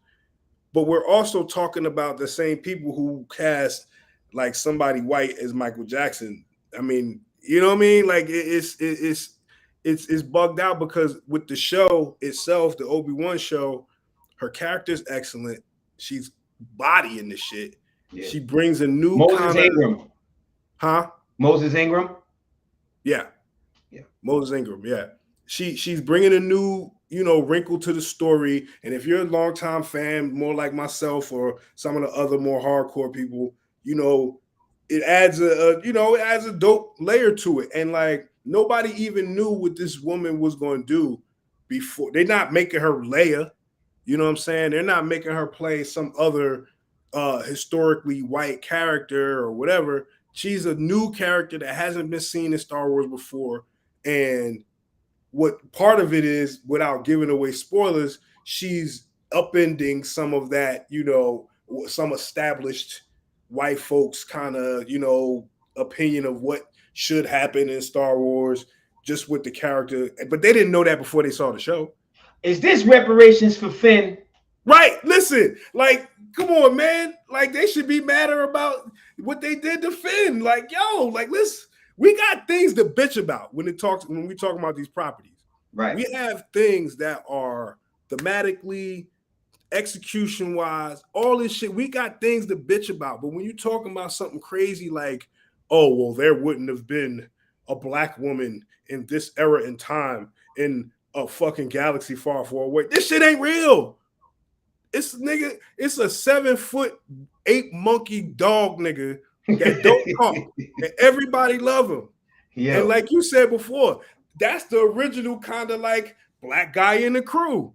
But we're also talking about the same people who cast like somebody white as Michael Jackson. I mean, you know what I mean? Like it's bugged out, because with the show itself, the Obi-Wan show, her character's excellent. She's bodying the shit. Yeah. She brings a new Moses Ingram. Huh? Moses Ingram? Yeah. Moses Ingram, yeah. She's bringing a new, wrinkle to the story. And if you're a longtime fan, more like myself or some of the other more hardcore people, it adds a dope layer to it. And like, nobody even knew what this woman was going to do before. They're not making her Leia. You know what I'm saying? They're not making her play some other historically white character or whatever. She's a new character that hasn't been seen in Star Wars before. And what part of it is, without giving away spoilers, she's upending some of that, some established white folks kind of, opinion of what should happen in Star Wars, just with the character. But they didn't know that before they saw the show. Is this reparations for Finn? Right. Listen, like, come on, man. Like, they should be madder about what they did to Finn. Like, yo, like, we got things to bitch about when we talk about these properties. Right. We have things that are thematically, execution-wise, all this shit. We got things to bitch about. But when you're talking about something crazy like, oh, well, there wouldn't have been a black woman in this era in time in a fucking galaxy far, far away. This shit ain't real. It's a 7'8" monkey dog nigga that don't talk, and everybody love him. Yeah. And like you said before, that's the original kind of like black guy in the crew.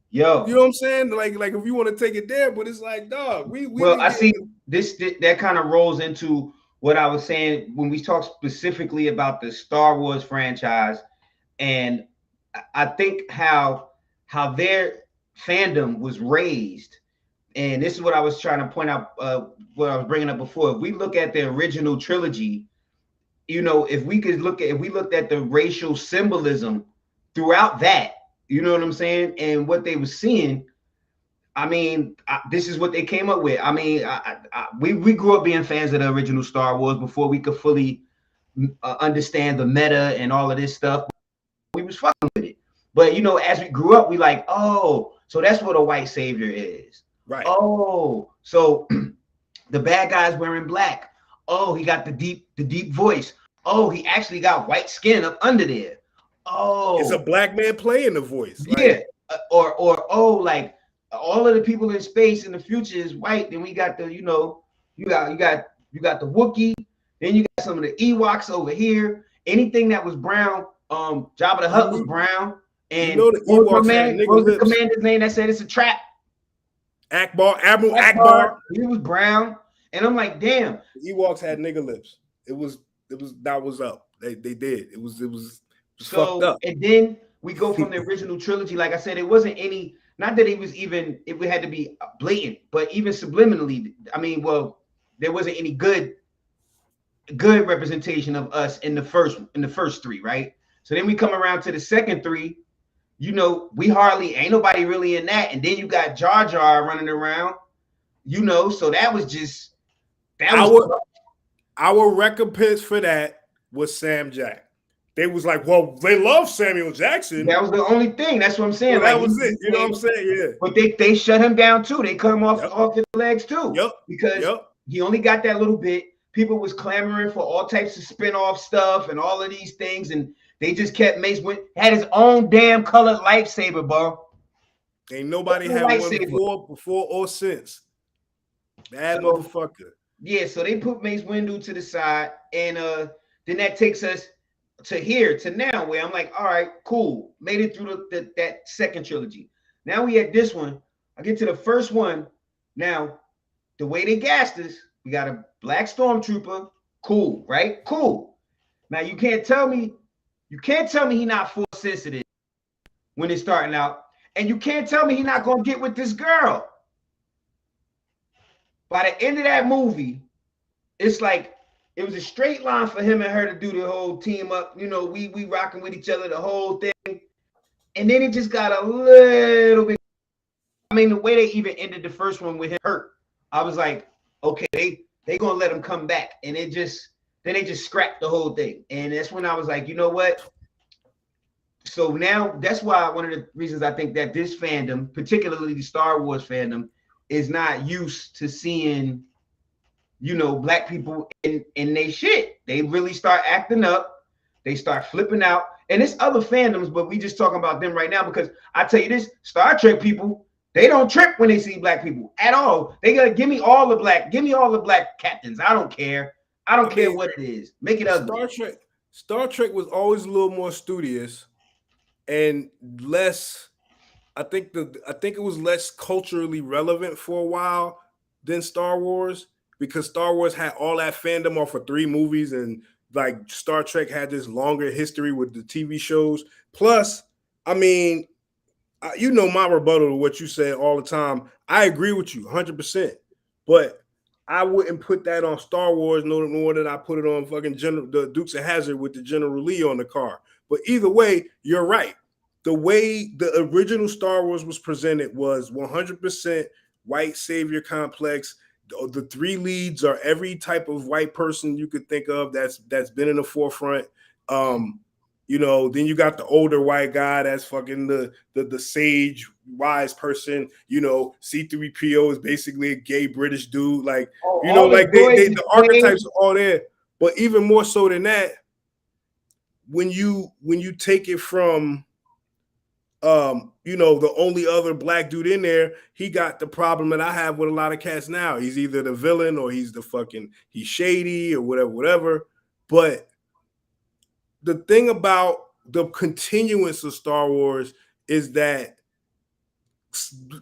Yo, you know what I'm saying? Like if you want to take it there, but it's like, dog, we I see that kind of rolls into what I was saying when we talk specifically about the Star Wars franchise, and I think how their fandom was raised. And this is what I was trying to point out, what I was bringing up before. If we look at the original trilogy, if we looked at the racial symbolism throughout that, you know what I'm saying, and what they were seeing, I mean, this is what they came up with. I mean, we grew up being fans of the original Star Wars before we could fully understand the meta and all of this stuff. We was fucking with it. But, as we grew up, we like, oh, so that's what a white savior is. Right. Oh, so the bad guy's wearing black. Oh, he got the deep voice. Oh, he actually got white skin up under there. Oh, it's a black man playing the voice. Yeah. Or like all of the people in space in the future is white. Then we got the, you know, you got the Wookiee. Then you got some of the Ewoks over here. Anything that was brown, Jabba the Hutt was brown. And you know the what was my Ewoks had man? nigga What was the lips. commander's name that said it's a trap? Admiral Akbar. He was brown. And I'm like, damn. The Ewoks had nigga lips. It was that was up. They did. It was fucked up. And then we go from the original trilogy. Like I said, it wasn't any, not that it was even, it had to be blatant, but even subliminally, I mean, well, there wasn't any good representation of us in the first three, right? So then we come around to the second three, you know, we hardly, ain't nobody really in that. And then you got Jar Jar running around, you know, so that was just, our recompense for that was Sam Jack. They was like, well, they love Samuel Jackson. That was the only thing. That's what I'm saying. So that was it. You know what I'm saying? Yeah. But they shut him down too. They cut him off his legs too. Yep. Because he only got that little bit. People was clamoring for all types of spin-off stuff and all of these things, and they just kept Mace Windu had his own damn colored lightsaber, bro. Ain't nobody had one before or since. Bad motherfucker. Yeah, so they put Mace Windu to the side, and then that takes us to now, where I'm like, all right, cool, made it through that second trilogy. Now we at this one. I get to the first one. Now, the way they gassed us, we got a black stormtrooper. Cool, right? Cool. Now you can't tell me he not force sensitive when it's starting out, and you can't tell me he not gonna get with this girl. By the end of that movie, it's like it was a straight line for him and her to do the whole team up. You know, we rocking with each other the whole thing, and then it just got a little bit. I mean, the way they even ended the first one with him hurt, I was like, okay, they gonna let him come back, and they just scrapped the whole thing, and that's when I was like, you know what? So now that's why one of the reasons I think that this fandom, particularly the Star Wars fandom, is not used to seeing, you know, black people in they shit. They really start acting up. They start flipping out, and it's other fandoms, but we just talking about them right now because I tell you this, Star Trek people, they don't trip when they see black people at all. They gotta give me all the black captains. I don't care. I don't care what it is. Make it ugly. Star Trek was always a little more studious and less. I think it was less culturally relevant for a while than Star Wars, because Star Wars had all that fandom off of 3 movies, and like Star Trek had this longer history with the TV shows. Plus, I mean, you know my rebuttal to what you said all the time. I agree with you 100%, but I wouldn't put that on Star Wars no more than I put it on fucking the Dukes of Hazzard with the General Lee on the car. But either way, you're right. The way the original Star Wars was presented was 100% white savior complex. The 3 leads are every type of white person you could think of that's been in the forefront. You know, then you got the older white guy that's fucking the sage, wise person. You know, C-3PO is basically a gay British dude. Like, you know, like the archetypes are all there. But even more so than that, when you take it from you know, the only other black dude in there, he got the problem that I have with a lot of cats now. He's either the villain or he's shady or whatever. But the thing about the continuance of Star Wars is that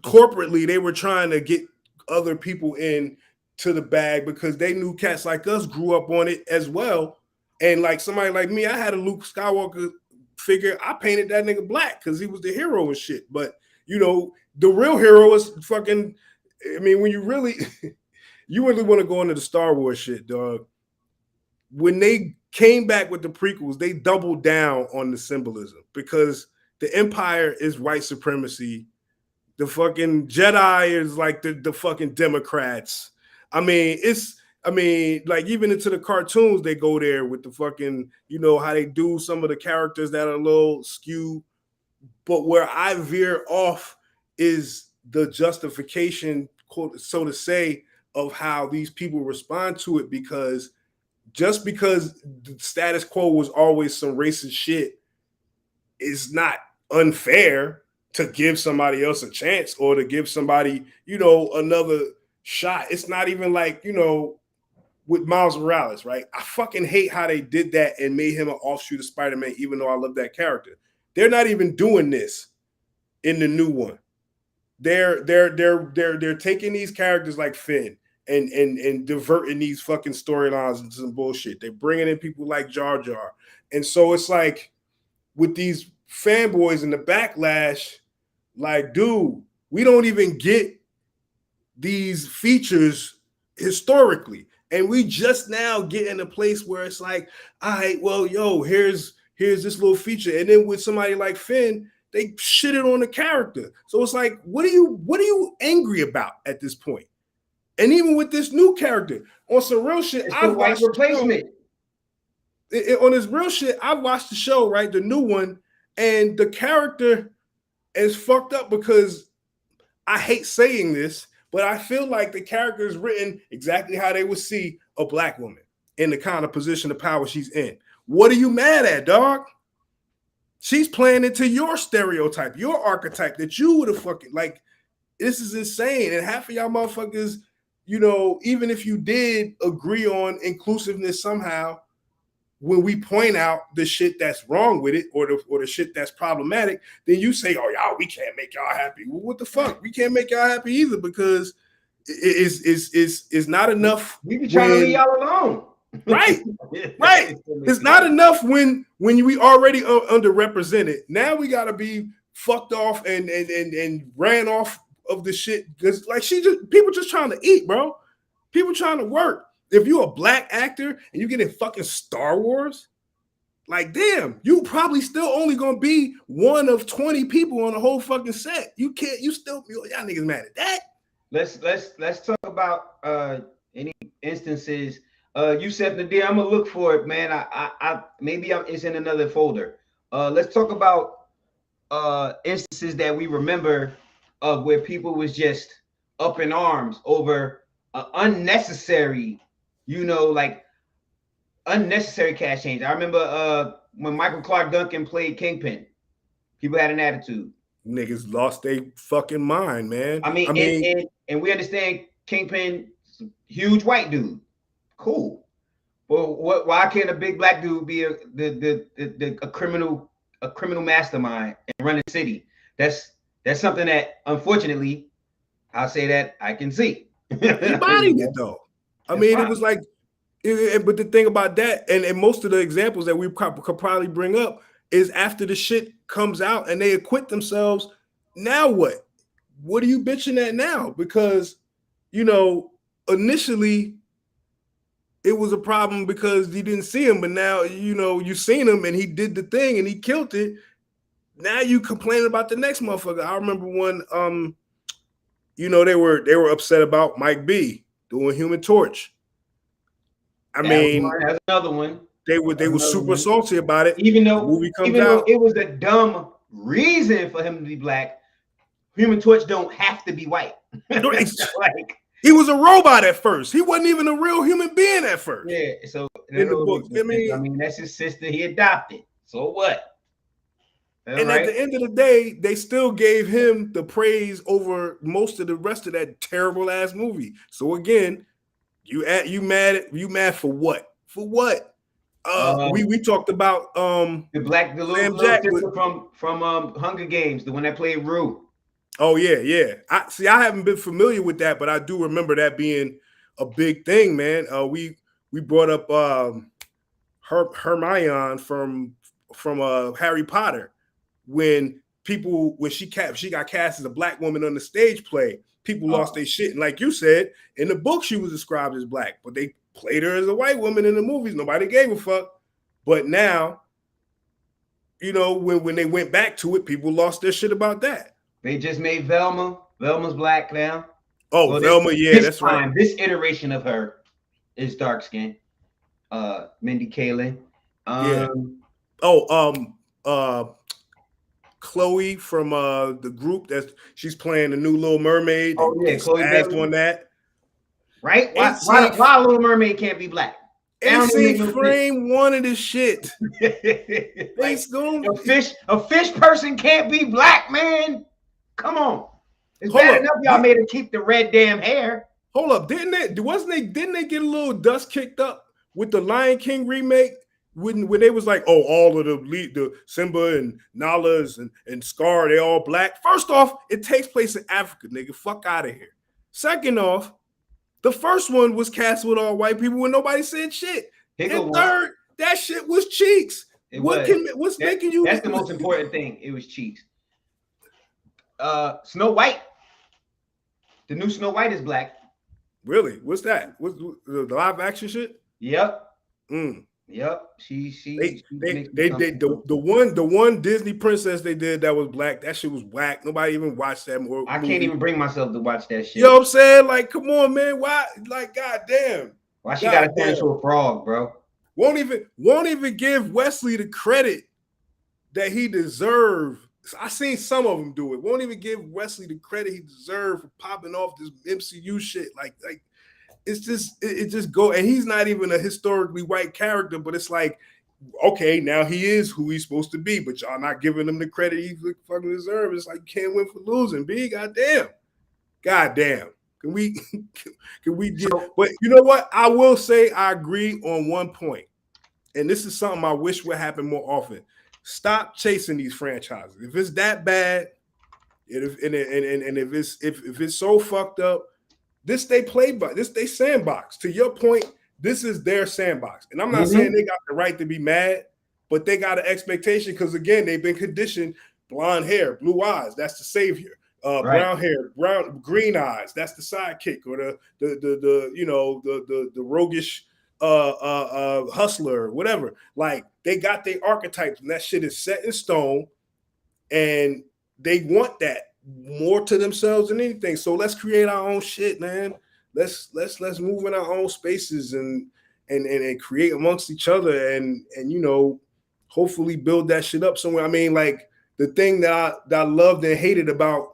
corporately they were trying to get other people in to the bag because they knew cats like us grew up on it as well. And like somebody like me, I had a Luke Skywalker figure. I painted that nigga black because he was the hero and shit. But you know, the real hero is fucking. I mean, when you really want to go into the Star Wars shit, dog. When they came back with the prequels, they doubled down on the symbolism because the Empire is white supremacy. The fucking Jedi is like the fucking Democrats. I mean, like even into the cartoons, they go there with the fucking, you know, how they do some of the characters that are a little skewed. But where I veer off is the justification, so to say, of how these people respond to it, because just because the status quo was always some racist shit is not unfair to give somebody else a chance or to give somebody, you know, another shot. It's not even like, you know, with Miles Morales, right? I fucking hate how they did that and made him an offshoot of Spider-Man, even though I love that character. They're not even doing this in the new one. They're taking these characters like Finn and diverting these fucking storylines into some bullshit. They're bringing in people like Jar Jar. And so it's like with these fanboys in the backlash, like, dude, we don't even get these features historically. And we just now get in a place where it's like, all right, well, yo, here's this little feature. And then with somebody like Finn, they shitted on the character. So it's like, what are you angry about at this point? And even with this new character, on some real shit, I've watched replacement. On this real shit, I watched the show, right? The new one, and the character is fucked up because I hate saying this, but I feel like the character is written exactly how they would see a black woman in the kind of position of power she's in. What are you mad at, dog? She's playing into your stereotype, your archetype that you would have fucking like. This is insane. And half of y'all motherfuckers, you know, even if you did agree on inclusiveness somehow, when we point out the shit that's wrong with it or the shit that's problematic, then you say, oh, y'all, we can't make y'all happy. Well, what the fuck? We can't make y'all happy either because it's not enough. We be trying to leave y'all alone. Right. Right. It's not enough when we already underrepresented. Now we gotta be fucked off and ran off of the shit because like people just trying to eat, bro. People trying to work. If you're a black actor and you get in fucking Star Wars, like damn, you probably still only gonna be one of 20 people on the whole fucking set. You still y'all niggas mad at that. Let's talk about any instances. Yusef Nadir, I'm gonna look for it, man. It's in another folder. Let's talk about instances that we remember of where people was just up in arms over unnecessary, like unnecessary cash change. I remember when Michael Clark Duncan played Kingpin, people had an attitude. Niggas lost their fucking mind, man. I mean, and we understand Kingpin, huge white dude. Cool. Well, why can't a big black dude be a criminal mastermind and run a city? That's something that unfortunately, I'll say that I can see. He bodied it though. I mean, it was like, but the thing about that, and most of the examples that we could probably bring up is after the shit comes out and they acquit themselves. Now what? What are you bitching at now? Because initially it was a problem because you didn't see him, but now you seen him and he did the thing and he killed it. Now you complaining about the next motherfucker. I remember when they were upset about Mike B doing Human Torch. That's another one. They were super salty about it. Even though it was a dumb reason for him to be black, Human Torch don't have to be white. Like, he was a robot at first. He wasn't even a real human being at first. Yeah, so in the book, I mean, that's his sister he adopted. So what? And at the end of the day, they still gave him the praise over most of the rest of that terrible ass movie. So again, you mad for what? For what? We talked about the little sister from Hunger Games, the one that played Rue. Oh yeah. I haven't been familiar with that, but I do remember that being a big thing, man. We brought up Hermione from Harry Potter when she got cast as a black woman on the stage play. People lost their shit, and like you said, in the book she was described as black, but they played her as a white woman in the movies. Nobody gave a fuck. But now, when they went back to it, people lost their shit about that. They just made Velma. Velma's black now. Oh, well, Velma, that's right. This iteration of her is dark skin. Mindy Kaling. Chloe from the group she's playing the new Little Mermaid. Oh yeah, Chloe asked on that. Right? Why Little Mermaid can't be black? AC Frame wanted this shit. Like, a fish person can't be black, man. Come on. It's bad enough y'all made her keep the red damn hair. Hold up, didn't they get a little dust kicked up with the Lion King remake when they was like, oh, all of the Simba and Nala's and Scar, they all black? First off, it takes place in Africa, nigga. Fuck out of here. Second off, the first one was cast with all white people when nobody said shit. And third, that shit was cheeks. What's making you? That's the most important thing. It was cheeks. Snow White. The new Snow White is black. Really? What's that? What's the live action shit? Yep. Yep. The one Disney princess they did that was black. That shit was whack. Nobody even watched that movie. I can't even bring myself to watch that shit. You know what I'm saying? Like, come on, man. Why? Like, goddamn. Why she gotta turn into a frog, bro? Won't even give Wesley the credit that he deserved. I seen some of them do it. Won't even give Wesley the credit he deserved for popping off this MCU shit. Like it's just it just go. And he's not even a historically white character, but it's like, okay, now he is who he's supposed to be, but y'all not giving him the credit he fucking deserves. It's like you can't win for losing. B, goddamn. Can we get? But you know what? I will say I agree on one point, and this is something I wish would happen more often. Stop chasing these franchises. If it's that bad, if it's so fucked up, this they sandbox. To your point, this is their sandbox, and I'm not saying they got the right to be mad, but they got an expectation because again they've been conditioned. Blonde hair, blue eyes, that's the savior. Brown hair, green eyes, that's the sidekick, or the roguish hustler, whatever. Like they got their archetypes, and that shit is set in stone, and they want that more to themselves than anything. So let's create our own shit, man. Let's move in our own spaces and create amongst each other, and hopefully build that shit up somewhere. I mean, like the thing that I loved and hated about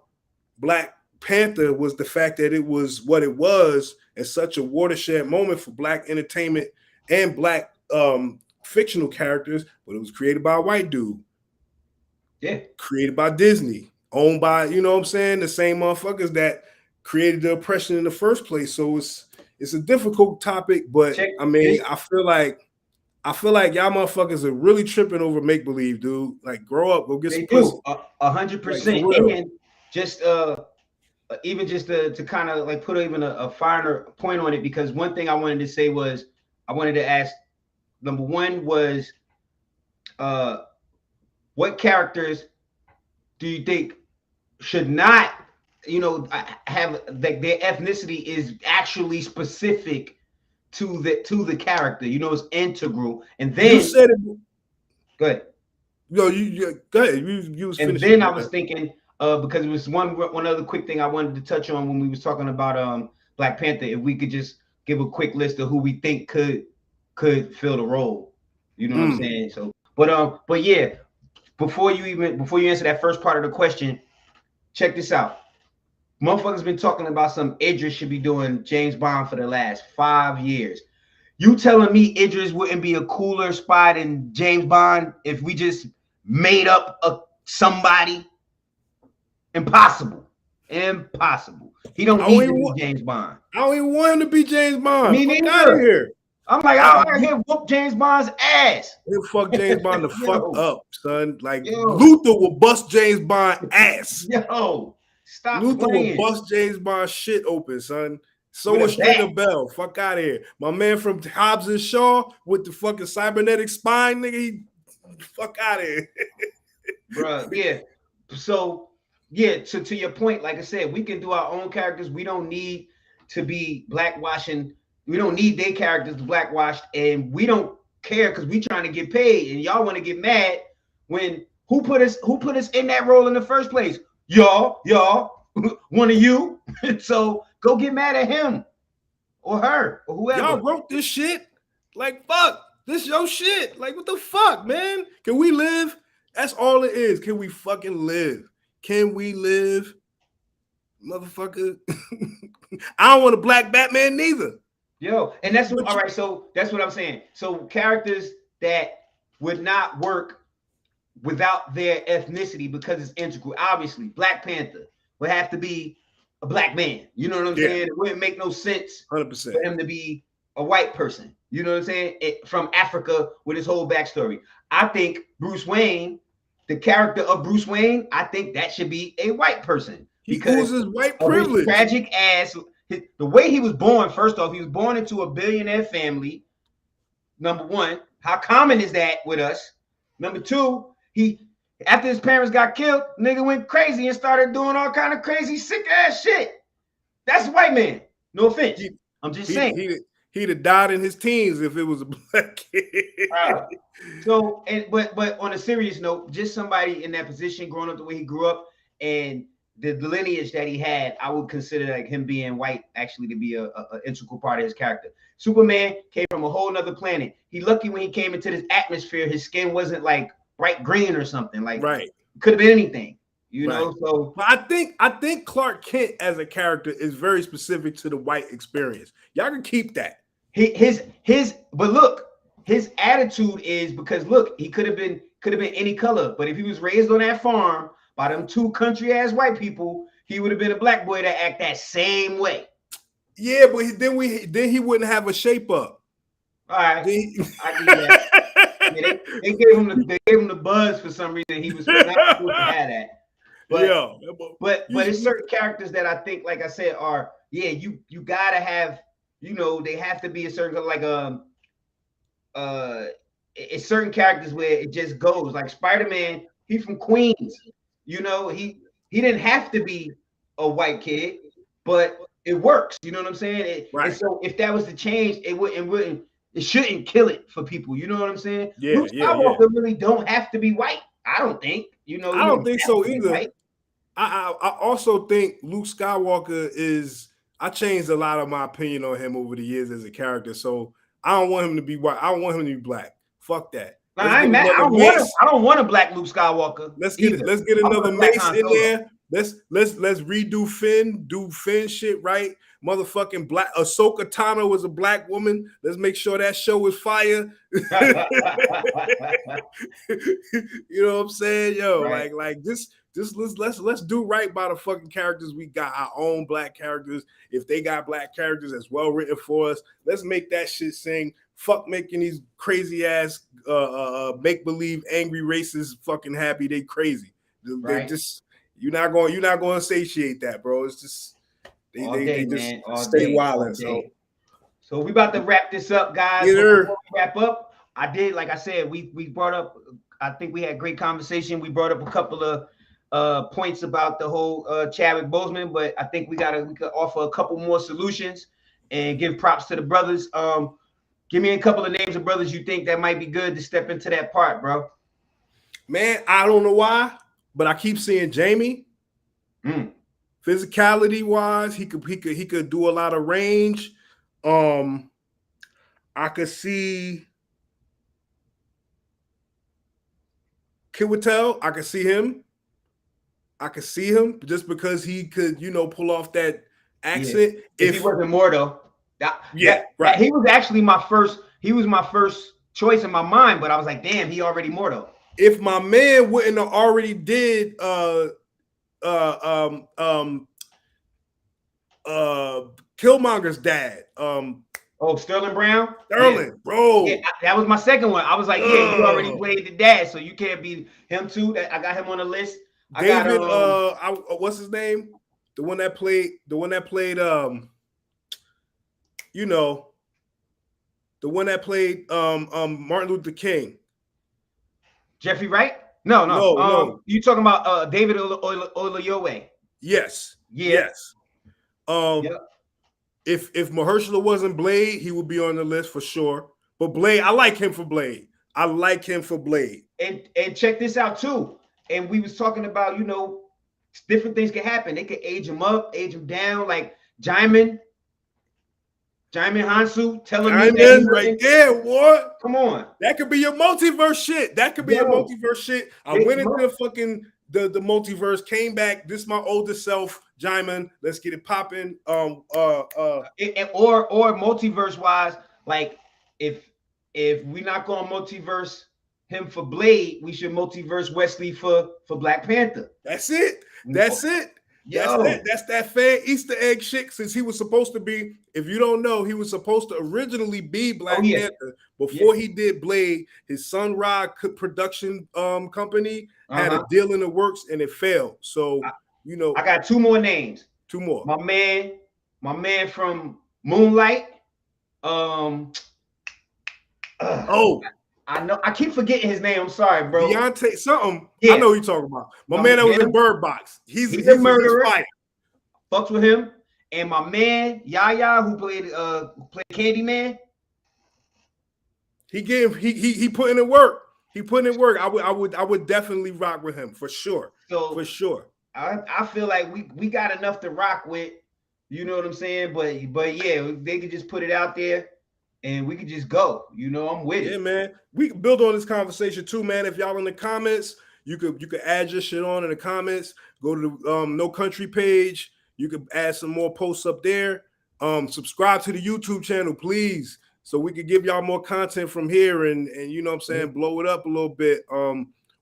Black Panther was the fact that it was what it was and such a watershed moment for Black entertainment and Black fictional characters, but it was created by a white dude. Yeah. Created by Disney, owned by, you know what I'm saying, the same motherfuckers that created the oppression in the first place. So it's a difficult topic, but I feel like y'all motherfuckers are really tripping over make-believe, dude. Like, grow up, go get some pussy. 100%. And just even just to kind of like put even a finer point on it, because one thing I wanted to say was I wanted to ask, number one was what characters do you think should not have like their ethnicity is actually specific to the character, it's integral. And then you said it. Go ahead. No, you go ahead. You was and then I was thinking because it was one other quick thing I wanted to touch on when we was talking about Black Panther. If we could just give a quick list of who we think could fill the role, you know what I'm saying? So, but yeah, before you answer that first part of the question, check this out. Motherfuckers been talking about some Idris should be doing James Bond for the last 5 years. You telling me Idris wouldn't be a cooler spy than James Bond if we just made up somebody? Impossible. He don't need to be James Bond. I don't even want him to be James Bond. Me neither. Out of here. I'm like, I want him whoop James Bond's ass. He'll fuck James Bond the fuck up, son. Like Luther will bust James Bond ass. Yo, stop Luther playing. will bust James Bond shit open, son. So much Stringer Bell. Fuck out of here. My man from Hobbs and Shaw with the fucking cybernetic spine, nigga. Fuck out of here. Bro, yeah. So, yeah, to your point, like I said, we can do our own characters. We don't need to be blackwashing. We don't need their characters to blackwash, and we don't care because we trying to get paid, and y'all want to get mad when who put us in that role in the first place? Y'all, one of you. So go get mad at him or her or whoever. Y'all wrote this shit. Like, fuck, this your shit. Like, what the fuck, man? Can we live? That's all it is. Can we fucking live? Can we live? Motherfucker. I don't want a black Batman neither. Yo, and that's what, all right. So that's what I'm saying. So characters that would not work without their ethnicity because it's integral. Obviously, Black Panther would have to be a black man. You know what I'm saying? It wouldn't make no sense 100% for him to be a white person. You know what I'm saying? From Africa with his whole backstory. I think Bruce Wayne, the character of Bruce Wayne, I think that should be a white person because his white privilege, tragic ass. The way he was born, first off, he was born into a billionaire family. Number one, how common is that with us? Number two, he after his parents got killed, nigga went crazy and started doing all kind of crazy, sick ass shit. That's a white man. No offense. I'm just saying. He'd have died in his teens if it was a black kid. So, but on a serious note, just somebody in that position, growing up the way he grew up, and the lineage that he had, I would consider like him being white actually to be a integral part of his character. Superman came from a whole nother planet. He lucky when he came into this atmosphere, his skin wasn't like bright green or something. Like could have been anything, you know. So but I think Clark Kent as a character is very specific to the white experience. Y'all can keep that. But look, his attitude is because look, he could have been any color, but if he was raised on that farm by them two country ass white people, he would have been a black boy that act that same way. Yeah, but then he wouldn't have a shape up. All right, I do that. Yeah, they gave him the buzz for some reason. He was not supposed to have that. But it's certain characters that I think, like I said, are you gotta have, you know, they have to be a certain like it's certain characters where it just goes. Like Spider-Man, he's from Queens. You know, he didn't have to be a white kid, but it works. You know what I'm saying? And so if that was to change, it shouldn't kill it for people. You know what I'm saying? Luke Skywalker really don't have to be white. I don't think. You know, I don't think so either. I also think Luke Skywalker is. I changed a lot of my opinion on him over the years as a character. So I don't want him to be white. I don't want him to be black. Fuck that. I don't want a black Luke Skywalker. Let's get another Mace in there. Let's redo Finn. Do Finn shit right. Motherfucking black Ahsoka Tano was a black woman. Let's make sure that show is fire. You know what I'm saying? Yo, like this. Let's do right by the fucking characters we got. Our own black characters. If they got black characters that's well written for us, let's make that shit sing. Fuck making these crazy ass make believe angry racists fucking happy. They crazy. They just you're not going to satiate that, bro. It's just they just stay wilding. So we about to wrap this up, guys. Before we wrap up, like I said, we brought up. I think we had great conversation. We brought up a couple of points about the whole Chadwick Boseman, but I think we could offer a couple more solutions and give props to the brothers. Give me a couple of names of brothers you think that might be good to step into that part, bro. Man, I don't know why, but I keep seeing Jamie. Physicality wise, he could do a lot of range. I could see Chiwetel. I could see him. Just because he could, pull off that accent. If he wasn't more though. Right. He was actually my first choice in my mind, but I was like, damn, he already Mordo. If my man wouldn't have already did Killmonger's dad. Sterling Brown? Bro. Yeah, that was my second one. I was like, you already played the dad, so you can't be him too. I got him on the list. What's his name? The one that played Martin Luther King. Jeffrey Wright? No. You talking about David Oyelowo? Yes. Yes. If Mahershala wasn't Blade, he would be on the list for sure. But Blade, I like him for Blade. And check this out too. And we was talking about, different things can happen. They could age him up, age him down, like Jaimin Hansu telling me that right there, what? Come on. That could be your multiverse shit. I went into the fucking the multiverse, came back. This is my older self, Jaiman. Let's get it popping. Or multiverse wise, like if we're not going to multiverse him for Blade, we should multiverse Wesley for Black Panther. That's it. That's it. That's that fan Easter egg shit. Since he was supposed to be, if you don't know, he was supposed to originally be Black Panther before he did Blade. His Sun Ra production company had a deal in the works and it failed. So you know, I got two more names. Two more. My man from Moonlight. I know. I keep forgetting his name. I'm sorry, bro. Deontay something. Yeah. I know who you're talking about. My man that was in Bird Box. He's a murderer. Fucks with him. And my man Yaya, who played Candyman. He put in the work. He put in work. I would definitely rock with him for sure. So for sure. I feel like we got enough to rock with. You know what I'm saying? But yeah, they could just put it out there. And we could just go. You know, I'm with it. Yeah, man. We can build on this conversation too, man. If y'all in the comments, you could add your shit on in the comments. Go to the No Country page. You could add some more posts up there. Subscribe to the YouTube channel, please, so we could give y'all more content from here and you know what I'm saying, blow it up a little bit.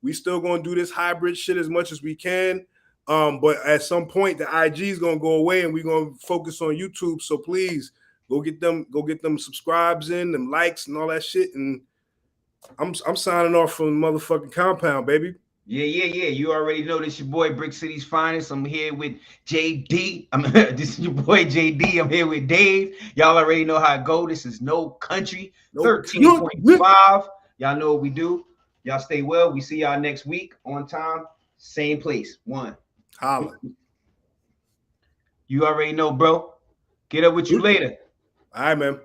We still gonna do this hybrid shit as much as we can. But at some point the IG is gonna go away and we're gonna focus on YouTube. So please. Go get them subscribes in, them likes and all that shit. And I'm signing off from the motherfucking compound, baby. Yeah. You already know this your boy Brick City's Finest. I'm here with JD. This is your boy JD. I'm here with Dave. Y'all already know how it go. This is No Country 13.5. Y'all know what we do. Y'all stay well. We see y'all next week on time, same place. One. Holla. You already know, bro. Get up with you later. All right, man.